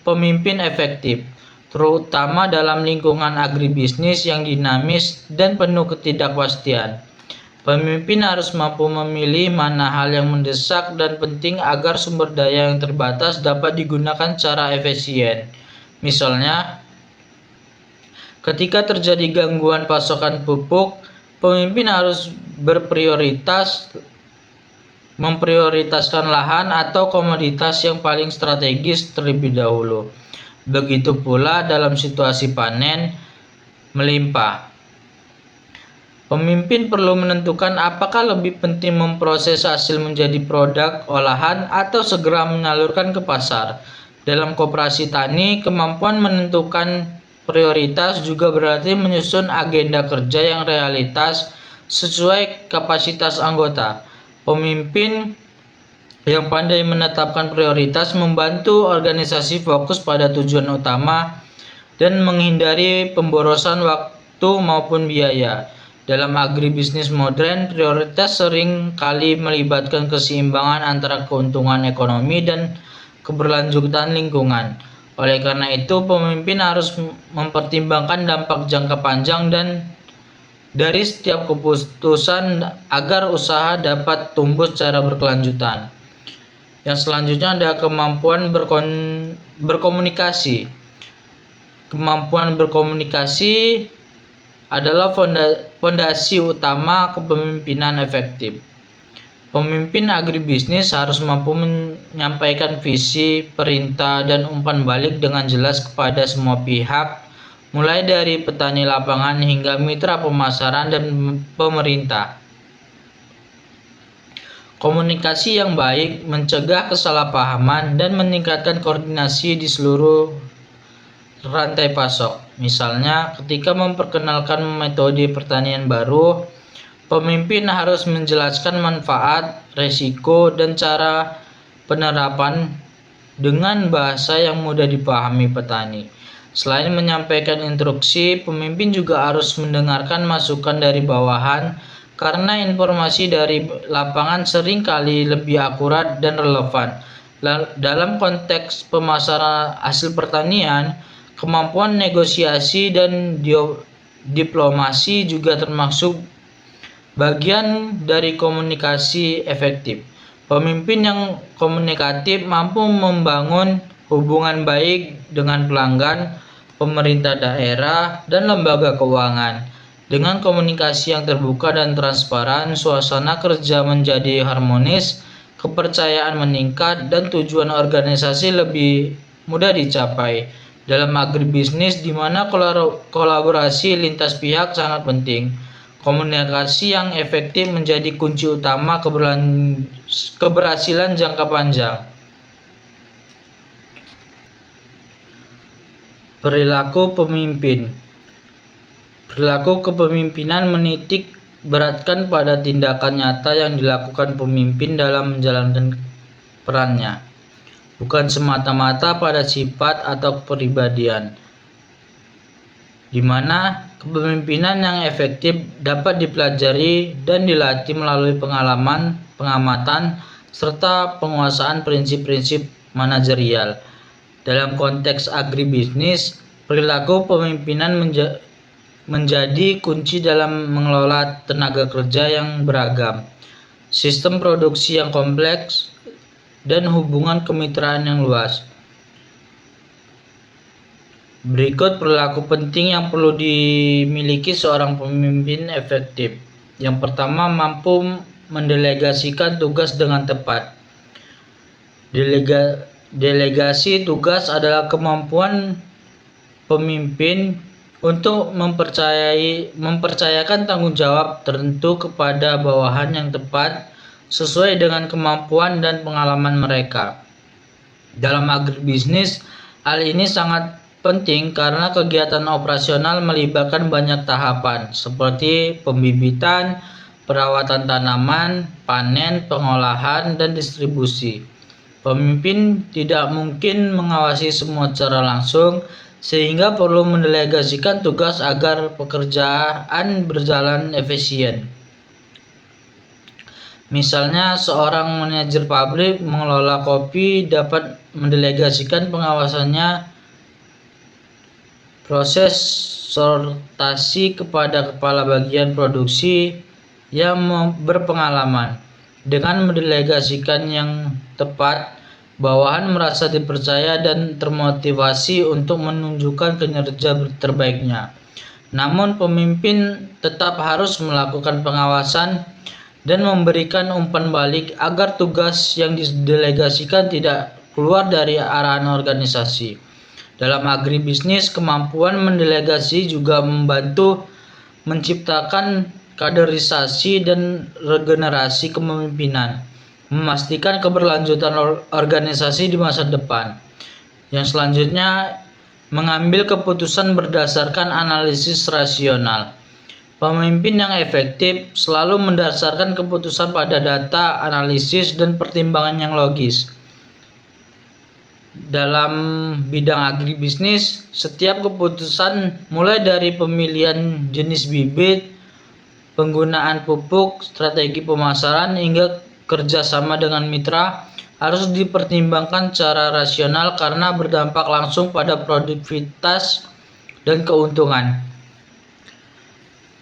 pemimpin efektif, terutama dalam lingkungan agribisnis yang dinamis dan penuh ketidakpastian. Pemimpin harus mampu memilih mana hal yang mendesak dan penting agar sumber daya yang terbatas dapat digunakan secara efisien. Misalnya, ketika terjadi gangguan pasokan pupuk, pemimpin harus memprioritaskan lahan atau komoditas yang paling strategis terlebih dahulu. Begitu pula dalam situasi panen melimpah. Pemimpin perlu menentukan apakah lebih penting memproses hasil menjadi produk olahan atau segera menyalurkan ke pasar. Dalam koperasi tani, kemampuan menentukan prioritas juga berarti menyusun agenda kerja yang realitas sesuai kapasitas anggota. Pemimpin yang pandai menetapkan prioritas membantu organisasi fokus pada tujuan utama dan menghindari pemborosan waktu maupun biaya. Dalam agribisnis modern, prioritas sering kali melibatkan keseimbangan antara keuntungan ekonomi dan keberlanjutan lingkungan. Oleh karena itu, pemimpin harus mempertimbangkan dampak jangka panjang dan dari setiap keputusan agar usaha dapat tumbuh secara berkelanjutan. Yang selanjutnya ada kemampuan berkomunikasi. Kemampuan berkomunikasi adalah fondasi utama kepemimpinan efektif. Pemimpin agribisnis harus mampu menyampaikan visi, perintah, dan umpan balik dengan jelas kepada semua pihak, mulai dari petani lapangan hingga mitra pemasaran dan pemerintah. Komunikasi yang baik mencegah kesalahpahaman dan meningkatkan koordinasi di seluruh rantai pasok. Misalnya, ketika memperkenalkan metode pertanian baru, pemimpin harus menjelaskan manfaat, resiko, dan cara penerapan dengan bahasa yang mudah dipahami petani. Selain menyampaikan instruksi, pemimpin juga harus mendengarkan masukan dari bawahan karena informasi dari lapangan sering kali lebih akurat dan relevan. Dalam konteks pemasaran hasil pertanian, kemampuan negosiasi dan diplomasi juga termasuk bagian dari komunikasi efektif. Pemimpin yang komunikatif mampu membangun hubungan baik dengan pelanggan, pemerintah daerah, dan lembaga keuangan. Dengan komunikasi yang terbuka dan transparan, suasana kerja menjadi harmonis, kepercayaan meningkat, dan tujuan organisasi lebih mudah dicapai. Dalam agribisnis, di mana kolaborasi lintas pihak sangat penting, komunikasi yang efektif menjadi kunci utama keberhasilan jangka panjang. Perilaku pemimpin. Perilaku kepemimpinan menitik beratkan pada tindakan nyata yang dilakukan pemimpin dalam menjalankan perannya, bukan semata-mata pada sifat atau kepribadian, di mana kepemimpinan yang efektif dapat dipelajari dan dilatih melalui pengalaman, pengamatan, serta penguasaan prinsip-prinsip manajerial. Dalam konteks agribisnis, perilaku pemimpinan menjadi kunci dalam mengelola tenaga kerja yang beragam, sistem produksi yang kompleks, dan hubungan kemitraan yang luas. Berikut perilaku penting yang perlu dimiliki seorang pemimpin efektif. Yang pertama, mampu mendelegasikan tugas dengan tepat. Delegasi tugas adalah kemampuan pemimpin untuk mempercayakan tanggung jawab tertentu kepada bawahan yang tepat sesuai dengan kemampuan dan pengalaman mereka. Dalam agribisnis, hal ini sangat penting karena kegiatan operasional melibatkan banyak tahapan seperti pembibitan, perawatan tanaman, panen, pengolahan, dan distribusi. Pemimpin tidak mungkin mengawasi semua secara langsung, sehingga perlu mendelegasikan tugas agar pekerjaan berjalan efisien. Misalnya, seorang manajer pabrik mengelola kopi dapat mendelegasikan pengawasannya proses sortasi kepada kepala bagian produksi yang berpengalaman. Dengan mendelegasikan yang tepat, bawahan merasa dipercaya dan termotivasi untuk menunjukkan kinerja terbaiknya. Namun, pemimpin tetap harus melakukan pengawasan dan memberikan umpan balik agar tugas yang didelegasikan tidak keluar dari arahan organisasi. Dalam agribisnis, kemampuan mendelegasi juga membantu menciptakan kaderisasi dan regenerasi kepemimpinan, memastikan keberlanjutan organisasi di masa depan. Yang selanjutnya, mengambil keputusan berdasarkan analisis rasional. Pemimpin yang efektif selalu mendasarkan keputusan pada data, analisis, dan pertimbangan yang logis. Dalam bidang agribisnis, setiap keputusan mulai dari pemilihan jenis bibit, penggunaan pupuk, strategi pemasaran, hingga kerjasama dengan mitra harus dipertimbangkan secara rasional karena berdampak langsung pada produktivitas dan keuntungan.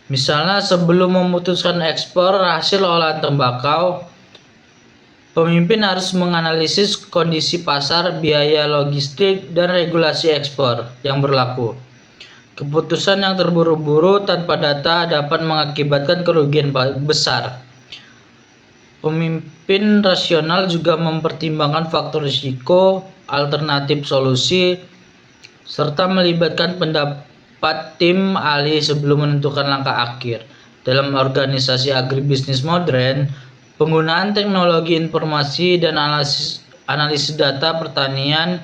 Misalnya, sebelum memutuskan ekspor hasil olahan tembakau, pemimpin harus menganalisis kondisi pasar, biaya logistik, dan regulasi ekspor yang berlaku. Keputusan yang terburu-buru tanpa data dapat mengakibatkan kerugian besar. Pemimpin rasional juga mempertimbangkan faktor risiko, alternatif solusi, serta melibatkan pendapat tim ahli sebelum menentukan langkah akhir. Dalam organisasi agribisnis modern, penggunaan teknologi informasi dan analisis data pertanian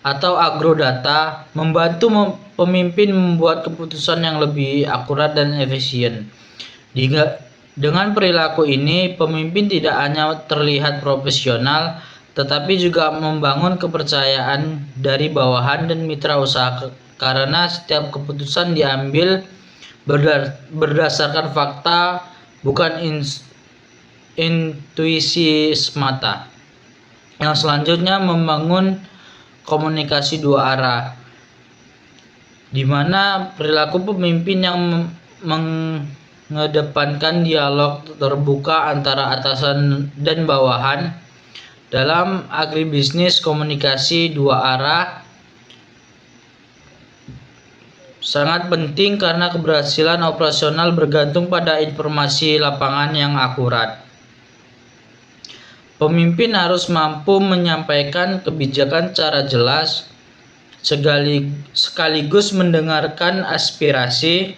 atau agrodata membantu pemimpin membuat keputusan yang lebih akurat dan efisien. Dengan perilaku ini, pemimpin tidak hanya terlihat profesional, tetapi juga membangun kepercayaan dari bawahan dan mitra usaha karena setiap keputusan diambil berdasarkan fakta, bukan intuisi semata. Yang selanjutnya, membangun komunikasi dua arah. di mana perilaku pemimpin yang mengedepankan dialog terbuka antara atasan dan bawahan dalam agribisnis. Komunikasi dua arah sangat penting karena keberhasilan operasional bergantung pada informasi lapangan yang akurat. Pemimpin harus mampu menyampaikan kebijakan secara jelas, sekaligus mendengarkan aspirasi,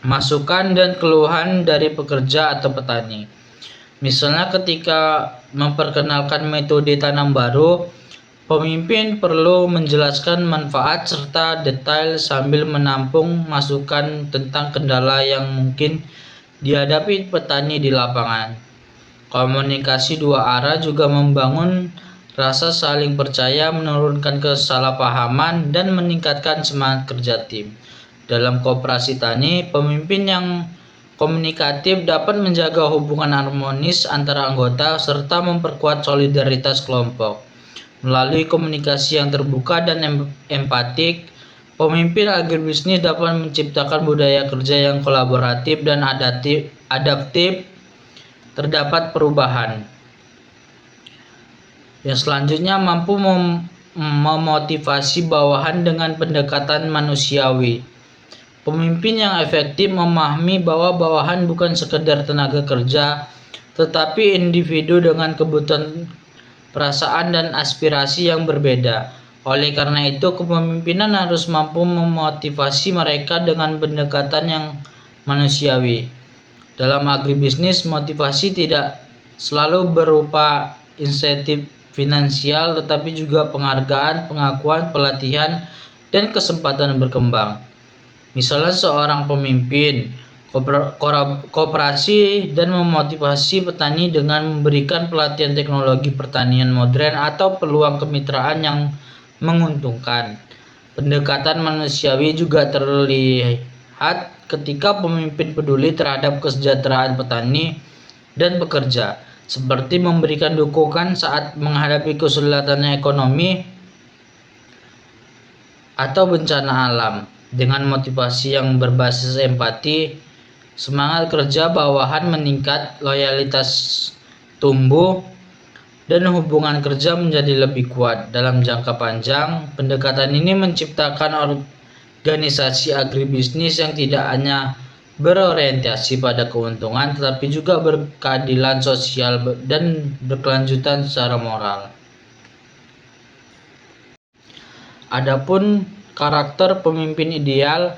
masukan, dan keluhan dari pekerja atau petani. Misalnya ketika memperkenalkan metode tanam baru, pemimpin perlu menjelaskan manfaat serta detail sambil menampung masukan tentang kendala yang mungkin dihadapi petani di lapangan. Komunikasi dua arah juga membangun rasa saling percaya, menurunkan kesalahpahaman, dan meningkatkan semangat kerja tim. Dalam koperasi tani, pemimpin yang komunikatif dapat menjaga hubungan harmonis antara anggota serta memperkuat solidaritas kelompok. Melalui komunikasi yang terbuka dan empatik, pemimpin agribisnis dapat menciptakan budaya kerja yang kolaboratif dan adaptif. Terdapat perubahan. Yang selanjutnya, mampu memotivasi bawahan dengan pendekatan manusiawi. Pemimpin yang efektif memahami bahwa bawahan bukan sekedar tenaga kerja, tetapi individu dengan kebutuhan, perasaan, dan aspirasi yang berbeda. Oleh karena itu, kepemimpinan harus mampu memotivasi mereka dengan pendekatan yang manusiawi. Dalam agribisnis, motivasi tidak selalu berupa insentif finansial, tetapi juga penghargaan, pengakuan, pelatihan, dan kesempatan berkembang. Misalnya seorang pemimpin koperasi dan memotivasi petani dengan memberikan pelatihan teknologi pertanian modern atau peluang kemitraan yang menguntungkan. Pendekatan manusiawi juga terlihat ketika pemimpin peduli terhadap kesejahteraan petani dan pekerja, seperti memberikan dukungan saat menghadapi kesulitan ekonomi atau bencana alam. Dengan motivasi yang berbasis empati, semangat kerja bawahan meningkat, loyalitas tumbuh, dan hubungan kerja menjadi lebih kuat. Dalam jangka panjang, pendekatan ini menciptakan organisasi agribisnis yang tidak hanya berorientasi pada keuntungan, tetapi juga berkeadilan sosial dan berkelanjutan secara moral. Adapun karakter pemimpin ideal,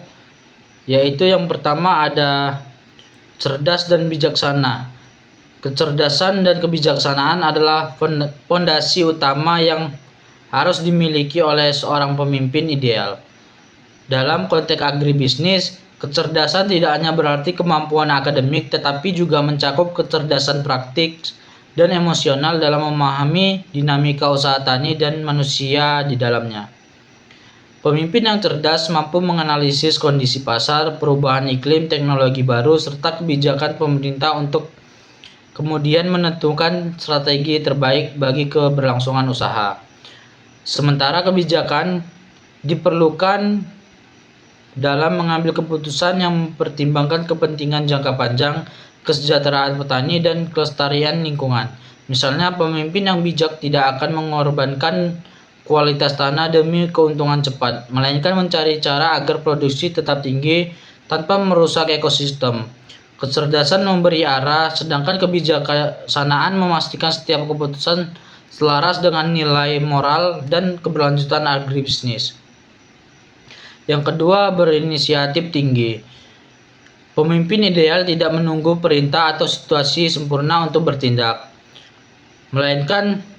yaitu yang pertama ada cerdas dan bijaksana. Kecerdasan dan kebijaksanaan adalah fondasi utama yang harus dimiliki oleh seorang pemimpin ideal. Dalam konteks agribisnis, kecerdasan tidak hanya berarti kemampuan akademik, tetapi juga mencakup kecerdasan praktik dan emosional dalam memahami dinamika usaha tani dan manusia di dalamnya. Pemimpin yang cerdas mampu menganalisis kondisi pasar, perubahan iklim, teknologi baru, serta kebijakan pemerintah untuk kemudian menentukan strategi terbaik bagi keberlangsungan usaha. Sementara kebijakan diperlukan dalam mengambil keputusan yang mempertimbangkan kepentingan jangka panjang, kesejahteraan petani, dan kelestarian lingkungan. Misalnya, pemimpin yang bijak tidak akan mengorbankan kualitas tanah demi keuntungan cepat, melainkan mencari cara agar produksi tetap tinggi tanpa merusak ekosistem. Kecerdasan memberi arah, sedangkan kebijaksanaan memastikan setiap keputusan selaras dengan nilai moral dan keberlanjutan agribisnis. Yang kedua, berinisiatif tinggi. Pemimpin ideal tidak menunggu perintah atau situasi sempurna untuk bertindak, melainkan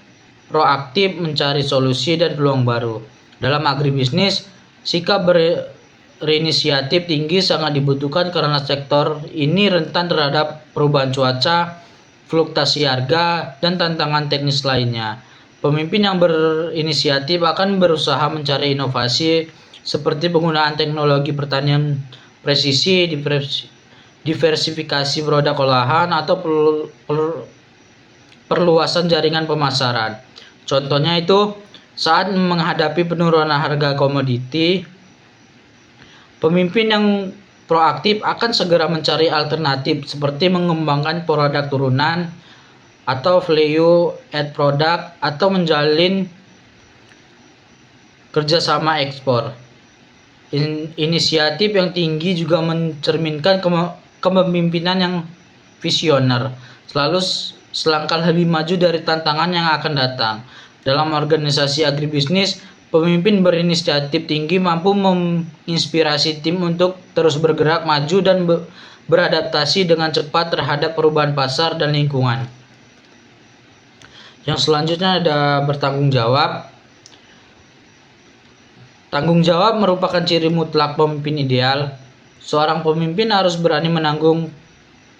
proaktif mencari solusi dan peluang baru. Dalam agribisnis, sikap berinisiatif tinggi sangat dibutuhkan karena sektor ini rentan terhadap perubahan cuaca, fluktuasi harga, dan tantangan teknis lainnya. Pemimpin yang berinisiatif akan berusaha mencari inovasi seperti penggunaan teknologi pertanian presisi, diversifikasi produk olahan, atau perluasan jaringan pemasaran. Contohnya itu saat menghadapi penurunan harga komoditi, Pemimpin yang proaktif akan segera mencari alternatif seperti mengembangkan produk turunan atau value add product atau menjalin kerjasama ekspor. Inisiatif yang tinggi juga mencerminkan kepemimpinan yang visioner, selalu selangkah lebih maju dari tantangan yang akan datang. Dalam organisasi agribisnis, pemimpin berinisiatif tinggi mampu menginspirasi tim untuk terus bergerak maju dan beradaptasi dengan cepat terhadap perubahan pasar dan lingkungan. Yang selanjutnya ada bertanggung jawab. Tanggung jawab merupakan ciri mutlak pemimpin ideal. Seorang pemimpin harus berani menanggung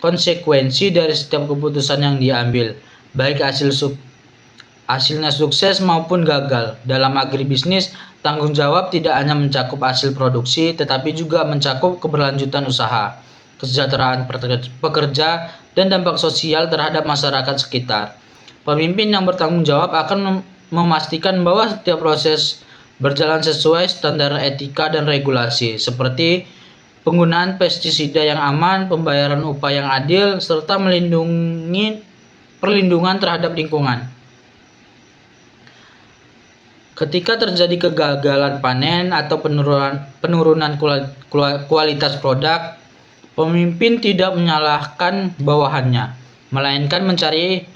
konsekuensi dari setiap keputusan yang diambil, baik hasilnya sukses maupun gagal. Dalam agribisnis, tanggung jawab tidak hanya mencakup hasil produksi, tetapi juga mencakup keberlanjutan usaha, kesejahteraan pekerja, dan dampak sosial terhadap masyarakat sekitar. Pemimpin yang bertanggung jawab akan memastikan bahwa setiap proses berjalan sesuai standar etika dan regulasi, seperti penggunaan pestisida yang aman, pembayaran upah yang adil, serta perlindungan terhadap lingkungan. Ketika terjadi kegagalan panen atau penurunan kualitas produk, pemimpin tidak menyalahkan bawahannya, melainkan mencari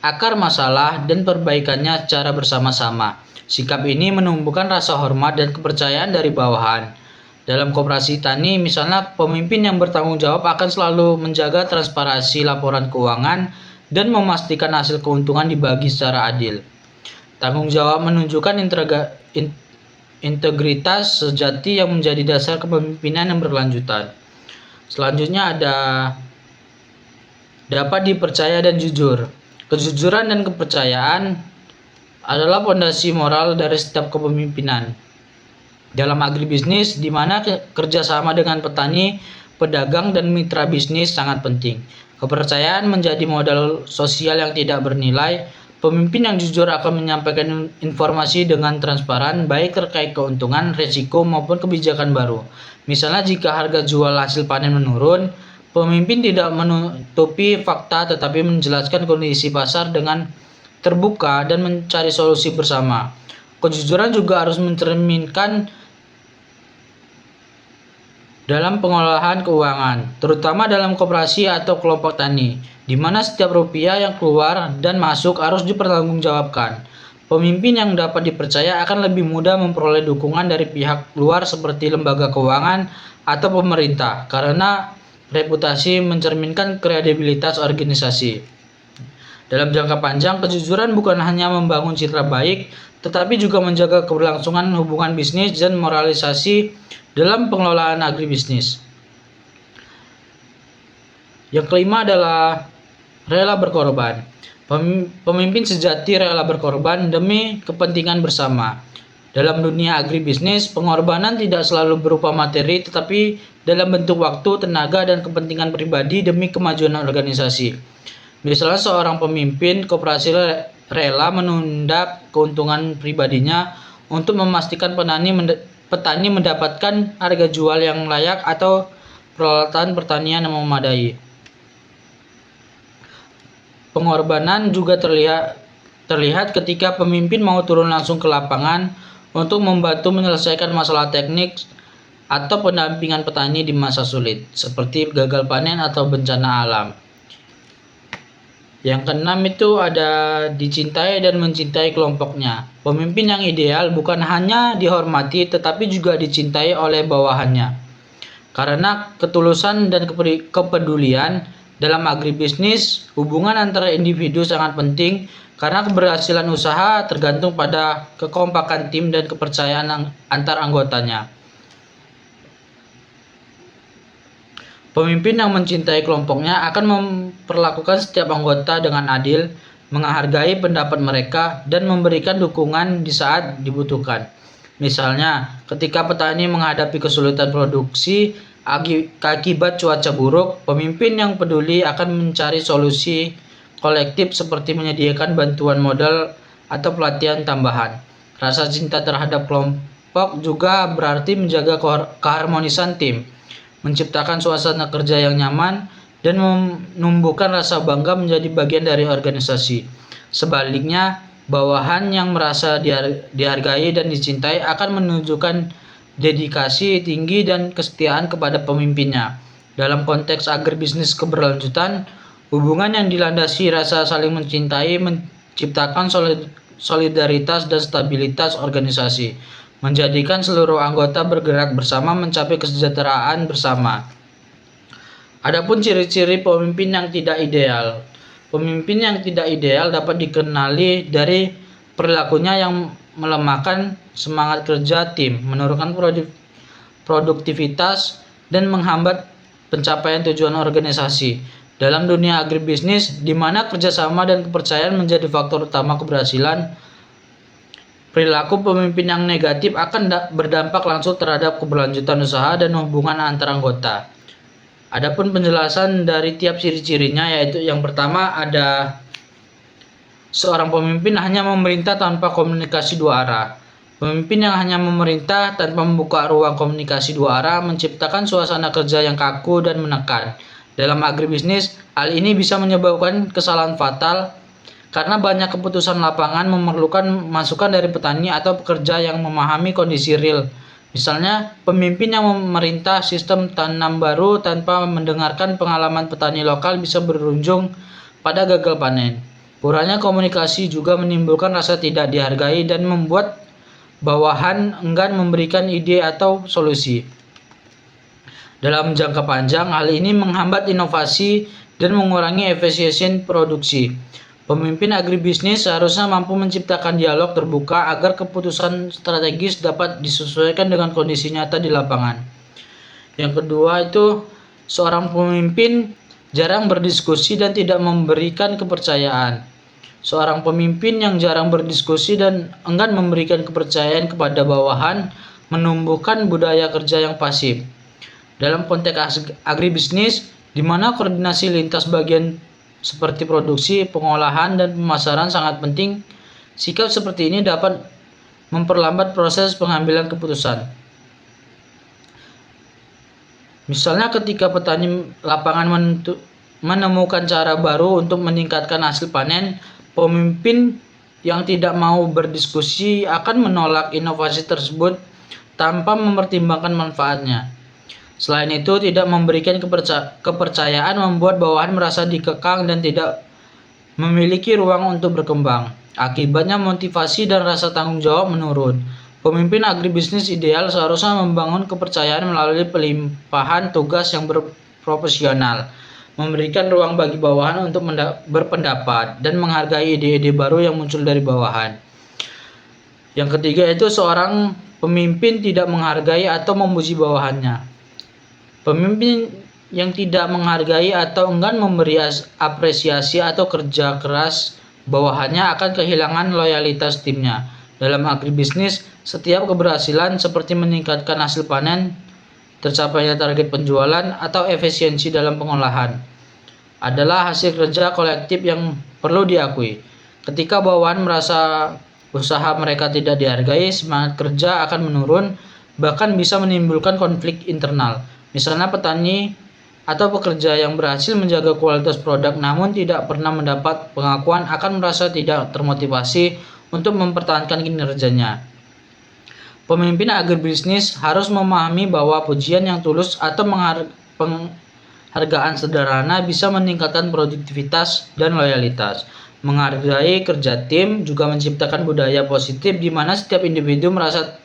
akar masalah dan perbaikannya secara bersama-sama. Sikap ini menumbuhkan rasa hormat dan kepercayaan dari bawahan. Dalam koperasi tani, misalnya, pemimpin yang bertanggung jawab akan selalu menjaga transparansi laporan keuangan dan memastikan hasil keuntungan dibagi secara adil. Tanggung jawab menunjukkan integritas sejati yang menjadi dasar kepemimpinan yang berkelanjutan. Selanjutnya ada dapat dipercaya dan jujur. Kejujuran dan kepercayaan adalah fondasi moral dari setiap kepemimpinan. Dalam agribisnis, di mana kerjasama dengan petani, pedagang, dan mitra bisnis sangat penting. Kepercayaan menjadi modal sosial yang tidak bernilai. Pemimpin yang jujur akan menyampaikan informasi dengan transparan, baik terkait keuntungan, risiko, maupun kebijakan baru. Misalnya, jika harga jual hasil panen menurun, pemimpin tidak menutupi fakta tetapi menjelaskan kondisi pasar dengan terbuka dan mencari solusi bersama. Kejujuran juga harus mencerminkan dalam pengolahan keuangan, terutama dalam koperasi atau kelompok tani, di mana setiap rupiah yang keluar dan masuk harus dipertanggungjawabkan. Pemimpin yang dapat dipercaya akan lebih mudah memperoleh dukungan dari pihak luar seperti lembaga keuangan atau pemerintah, karena reputasi mencerminkan kredibilitas organisasi. Dalam jangka panjang, kejujuran bukan hanya membangun citra baik, tetapi juga menjaga keberlangsungan hubungan bisnis dan moralisasi dalam pengelolaan agribisnis. Yang kelima adalah rela berkorban. Pemimpin sejati rela berkorban demi kepentingan bersama. Dalam dunia agribisnis, pengorbanan tidak selalu berupa materi, tetapi dalam bentuk waktu, tenaga, dan kepentingan pribadi demi kemajuan organisasi. Misalnya, seorang pemimpin koperasi rela menunda keuntungan pribadinya untuk memastikan petani mendapatkan harga jual yang layak atau peralatan pertanian yang memadai. Pengorbanan juga terlihat ketika pemimpin mau turun langsung ke lapangan untuk membantu menyelesaikan masalah teknik atau pendampingan petani di masa sulit, seperti gagal panen atau bencana alam. Yang keenam itu ada dicintai dan mencintai kelompoknya. Pemimpin yang ideal bukan hanya dihormati tetapi juga dicintai oleh bawahannya. Karena ketulusan dan kepedulian dalam agribisnis, hubungan antara individu sangat penting karena keberhasilan usaha tergantung pada kekompakan tim dan kepercayaan antar anggotanya. Pemimpin yang mencintai kelompoknya akan memperlakukan setiap anggota dengan adil, menghargai pendapat mereka, dan memberikan dukungan di saat dibutuhkan. Misalnya, ketika petani menghadapi kesulitan produksi akibat cuaca buruk, pemimpin yang peduli akan mencari solusi kolektif seperti menyediakan bantuan modal atau pelatihan tambahan. Rasa cinta terhadap kelompok juga berarti menjaga keharmonisan tim, menciptakan suasana kerja yang nyaman, dan menumbuhkan rasa bangga menjadi bagian dari organisasi. Sebaliknya, bawahan yang merasa dihargai dan dicintai akan menunjukkan dedikasi tinggi dan kesetiaan kepada pemimpinnya. Dalam konteks agribisnis keberlanjutan, hubungan yang dilandasi rasa saling mencintai menciptakan solidaritas dan stabilitas organisasi, menjadikan seluruh anggota bergerak bersama mencapai kesejahteraan bersama. Adapun ciri-ciri pemimpin yang tidak ideal. Pemimpin yang tidak ideal dapat dikenali dari perilakunya yang melemahkan semangat kerja tim, menurunkan produktivitas, dan menghambat pencapaian tujuan organisasi. Dalam dunia agribisnis, di mana kerjasama dan kepercayaan menjadi faktor utama keberhasilan, perilaku pemimpin yang negatif akan berdampak langsung terhadap keberlanjutan usaha dan hubungan antar anggota. Adapun penjelasan dari tiap ciri-cirinya, yaitu yang pertama ada seorang pemimpin hanya memerintah tanpa komunikasi dua arah. Pemimpin yang hanya memerintah tanpa membuka ruang komunikasi dua arah menciptakan suasana kerja yang kaku dan menekan. Dalam agribisnis, hal ini bisa menyebabkan kesalahan fatal karena banyak keputusan lapangan memerlukan masukan dari petani atau pekerja yang memahami kondisi real. Misalnya, pemimpin yang memerintah sistem tanam baru tanpa mendengarkan pengalaman petani lokal bisa berujung pada gagal panen. Kurangnya komunikasi juga menimbulkan rasa tidak dihargai dan membuat bawahan enggan memberikan ide atau solusi. Dalam jangka panjang, hal ini menghambat inovasi dan mengurangi efisiensi produksi. Pemimpin agribisnis seharusnya mampu menciptakan dialog terbuka agar keputusan strategis dapat disesuaikan dengan kondisi nyata di lapangan. Yang kedua itu, seorang pemimpin jarang berdiskusi dan tidak memberikan kepercayaan. Seorang pemimpin yang jarang berdiskusi dan enggan memberikan kepercayaan kepada bawahan menumbuhkan budaya kerja yang pasif. Dalam konteks agribisnis, di mana koordinasi lintas bagian seperti produksi, pengolahan, dan pemasaran sangat penting, sikap seperti ini dapat memperlambat proses pengambilan keputusan. Misalnya ketika petani lapangan menemukan cara baru untuk meningkatkan hasil panen, pemimpin yang tidak mau berdiskusi akan menolak inovasi tersebut tanpa mempertimbangkan manfaatnya. Selain itu, tidak memberikan kepercayaan membuat bawahan merasa dikekang dan tidak memiliki ruang untuk berkembang. Akibatnya motivasi dan rasa tanggung jawab menurun. Pemimpin agribisnis ideal seharusnya membangun kepercayaan melalui pelimpahan tugas yang berprofesional, memberikan ruang bagi bawahan untuk berpendapat, dan menghargai ide-ide baru yang muncul dari bawahan. Yang ketiga itu seorang pemimpin tidak menghargai atau memuji bawahannya. Pemimpin yang tidak menghargai atau enggan memberi apresiasi atau kerja keras bawahannya akan kehilangan loyalitas timnya. Dalam agribisnis, setiap keberhasilan seperti meningkatkan hasil panen, tercapainya target penjualan, atau efisiensi dalam pengolahan adalah hasil kerja kolektif yang perlu diakui. Ketika bawahan merasa usaha mereka tidak dihargai, semangat kerja akan menurun, bahkan bisa menimbulkan konflik internal. Misalnya petani atau pekerja yang berhasil menjaga kualitas produk namun tidak pernah mendapat pengakuan akan merasa tidak termotivasi untuk mempertahankan kinerjanya. Pemimpin agribisnis harus memahami bahwa pujian yang tulus atau penghargaan sederhana bisa meningkatkan produktivitas dan loyalitas. Menghargai kerja tim juga menciptakan budaya positif di mana setiap individu merasa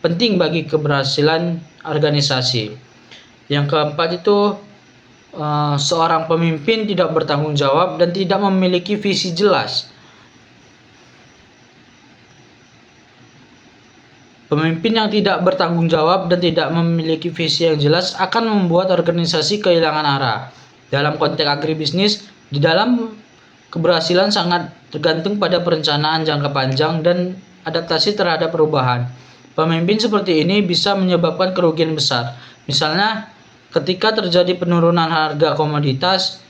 penting bagi keberhasilan organisasi. Yang keempat itu, seorang pemimpin tidak bertanggung jawab dan tidak memiliki visi jelas. Pemimpin yang tidak bertanggung jawab dan tidak memiliki visi yang jelas akan membuat organisasi kehilangan arah. Dalam konteks agribisnis, di dalam keberhasilan sangat tergantung pada perencanaan jangka panjang dan adaptasi terhadap perubahan. Pemimpin seperti ini bisa menyebabkan kerugian besar. Misalnya, ketika terjadi penurunan harga komoditas,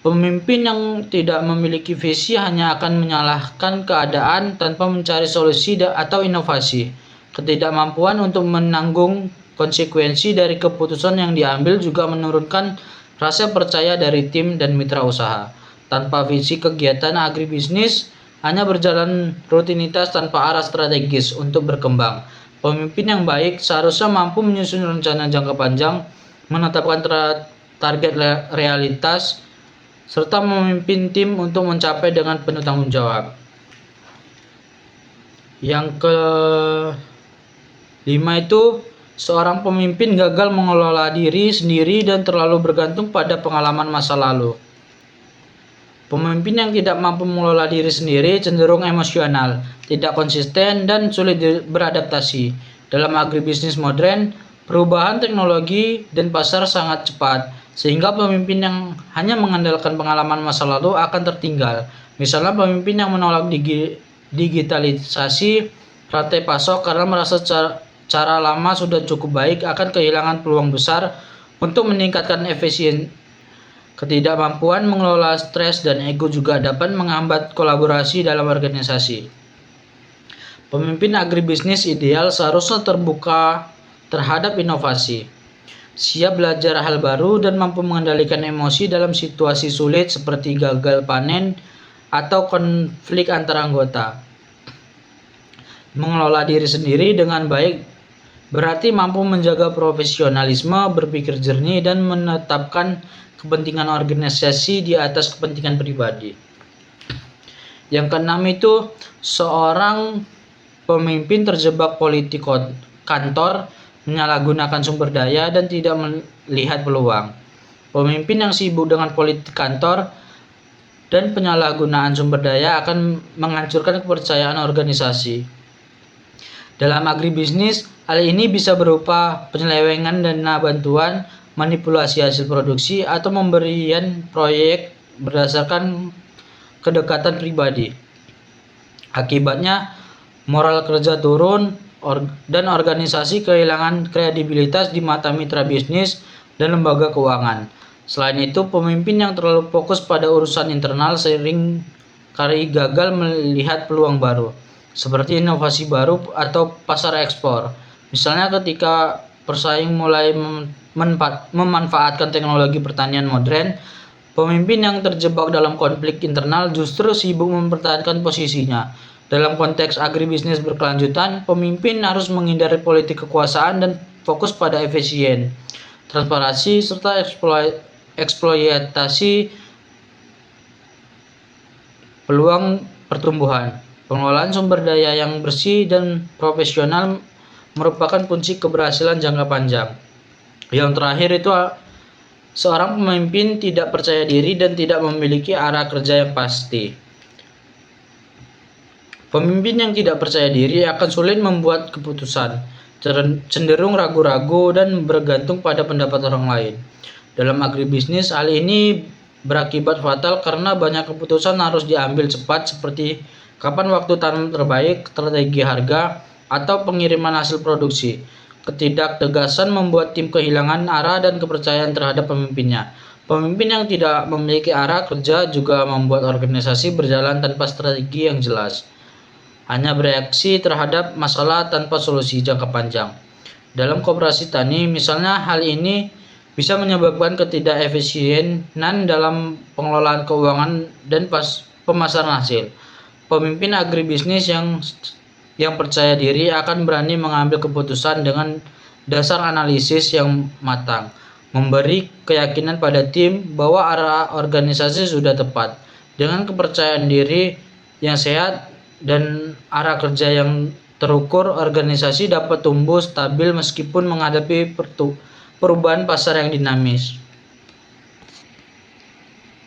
pemimpin yang tidak memiliki visi hanya akan menyalahkan keadaan tanpa mencari solusi atau inovasi. Ketidakmampuan untuk menanggung konsekuensi dari keputusan yang diambil juga menurunkan rasa percaya dari tim dan mitra usaha. Tanpa visi kegiatan agribisnis hanya berjalan rutinitas tanpa arah strategis untuk berkembang. Pemimpin yang baik seharusnya mampu menyusun rencana jangka panjang, menetapkan target realitas, serta memimpin tim untuk mencapai dengan penuh tanggung jawab. Yang kelima itu, seorang pemimpin gagal mengelola diri sendiri dan terlalu bergantung pada pengalaman masa lalu. Pemimpin yang tidak mampu mengelola diri sendiri cenderung emosional, tidak konsisten, dan sulit beradaptasi. Dalam agribisnis modern, perubahan teknologi dan pasar sangat cepat, sehingga pemimpin yang hanya mengandalkan pengalaman masa lalu akan tertinggal. Misalnya pemimpin yang menolak digitalisasi rantai pasok karena merasa cara lama sudah cukup baik akan kehilangan peluang besar untuk meningkatkan efisiensi. Ketidakmampuan mengelola stres dan ego juga dapat menghambat kolaborasi dalam organisasi. Pemimpin agribisnis ideal seharusnya terbuka terhadap inovasi, siap belajar hal baru dan mampu mengendalikan emosi dalam situasi sulit seperti gagal panen atau konflik antar anggota. Mengelola diri sendiri dengan baik berarti mampu menjaga profesionalisme, berpikir jernih, dan menetapkan kepentingan organisasi di atas kepentingan pribadi. Yang keenam itu, seorang pemimpin terjebak politik kantor, menyalahgunakan sumber daya, dan tidak melihat peluang. Pemimpin yang sibuk dengan politik kantor dan penyalahgunaan sumber daya akan menghancurkan kepercayaan organisasi. Dalam agribisnis, hal ini bisa berupa penyelewengan dana bantuan, manipulasi hasil produksi, atau pemberian proyek berdasarkan kedekatan pribadi. Akibatnya, moral kerja turun dan organisasi kehilangan kredibilitas di mata mitra bisnis dan lembaga keuangan. Selain itu, pemimpin yang terlalu fokus pada urusan internal sering kali gagal melihat peluang baru, seperti inovasi baru atau pasar ekspor. Misalnya ketika persaing mulai memanfaatkan teknologi pertanian modern, pemimpin yang terjebak dalam konflik internal justru sibuk mempertahankan posisinya. Dalam konteks agribisnis berkelanjutan, pemimpin harus menghindari politik kekuasaan dan fokus pada efisien, transparansi, serta eksploitasi peluang pertumbuhan. Pengelolaan sumber daya yang bersih dan profesional merupakan kunci keberhasilan jangka panjang. Yang terakhir itu, seorang pemimpin tidak percaya diri dan tidak memiliki arah kerja yang pasti. Pemimpin yang tidak percaya diri akan sulit membuat keputusan, cenderung ragu-ragu dan bergantung pada pendapat orang lain. Dalam agribisnis, hal ini berakibat fatal karena banyak keputusan harus diambil cepat, seperti kapan waktu tanam terbaik, strategi harga, atau pengiriman hasil produksi. Ketidaktegasan membuat tim kehilangan arah dan kepercayaan terhadap pemimpinnya. Pemimpin yang tidak memiliki arah kerja juga membuat organisasi berjalan tanpa strategi yang jelas, hanya bereaksi terhadap masalah tanpa solusi jangka panjang. Dalam koperasi tani, misalnya, hal ini bisa menyebabkan ketidakefisienan dalam pengelolaan keuangan dan pemasaran hasil. Pemimpin agribisnis yang percaya diri akan berani mengambil keputusan dengan dasar analisis yang matang, memberi keyakinan pada tim bahwa arah organisasi sudah tepat. Dengan kepercayaan diri yang sehat dan arah kerja yang terukur, organisasi dapat tumbuh stabil meskipun menghadapi perubahan pasar yang dinamis.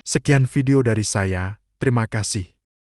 Sekian video dari saya, terima kasih.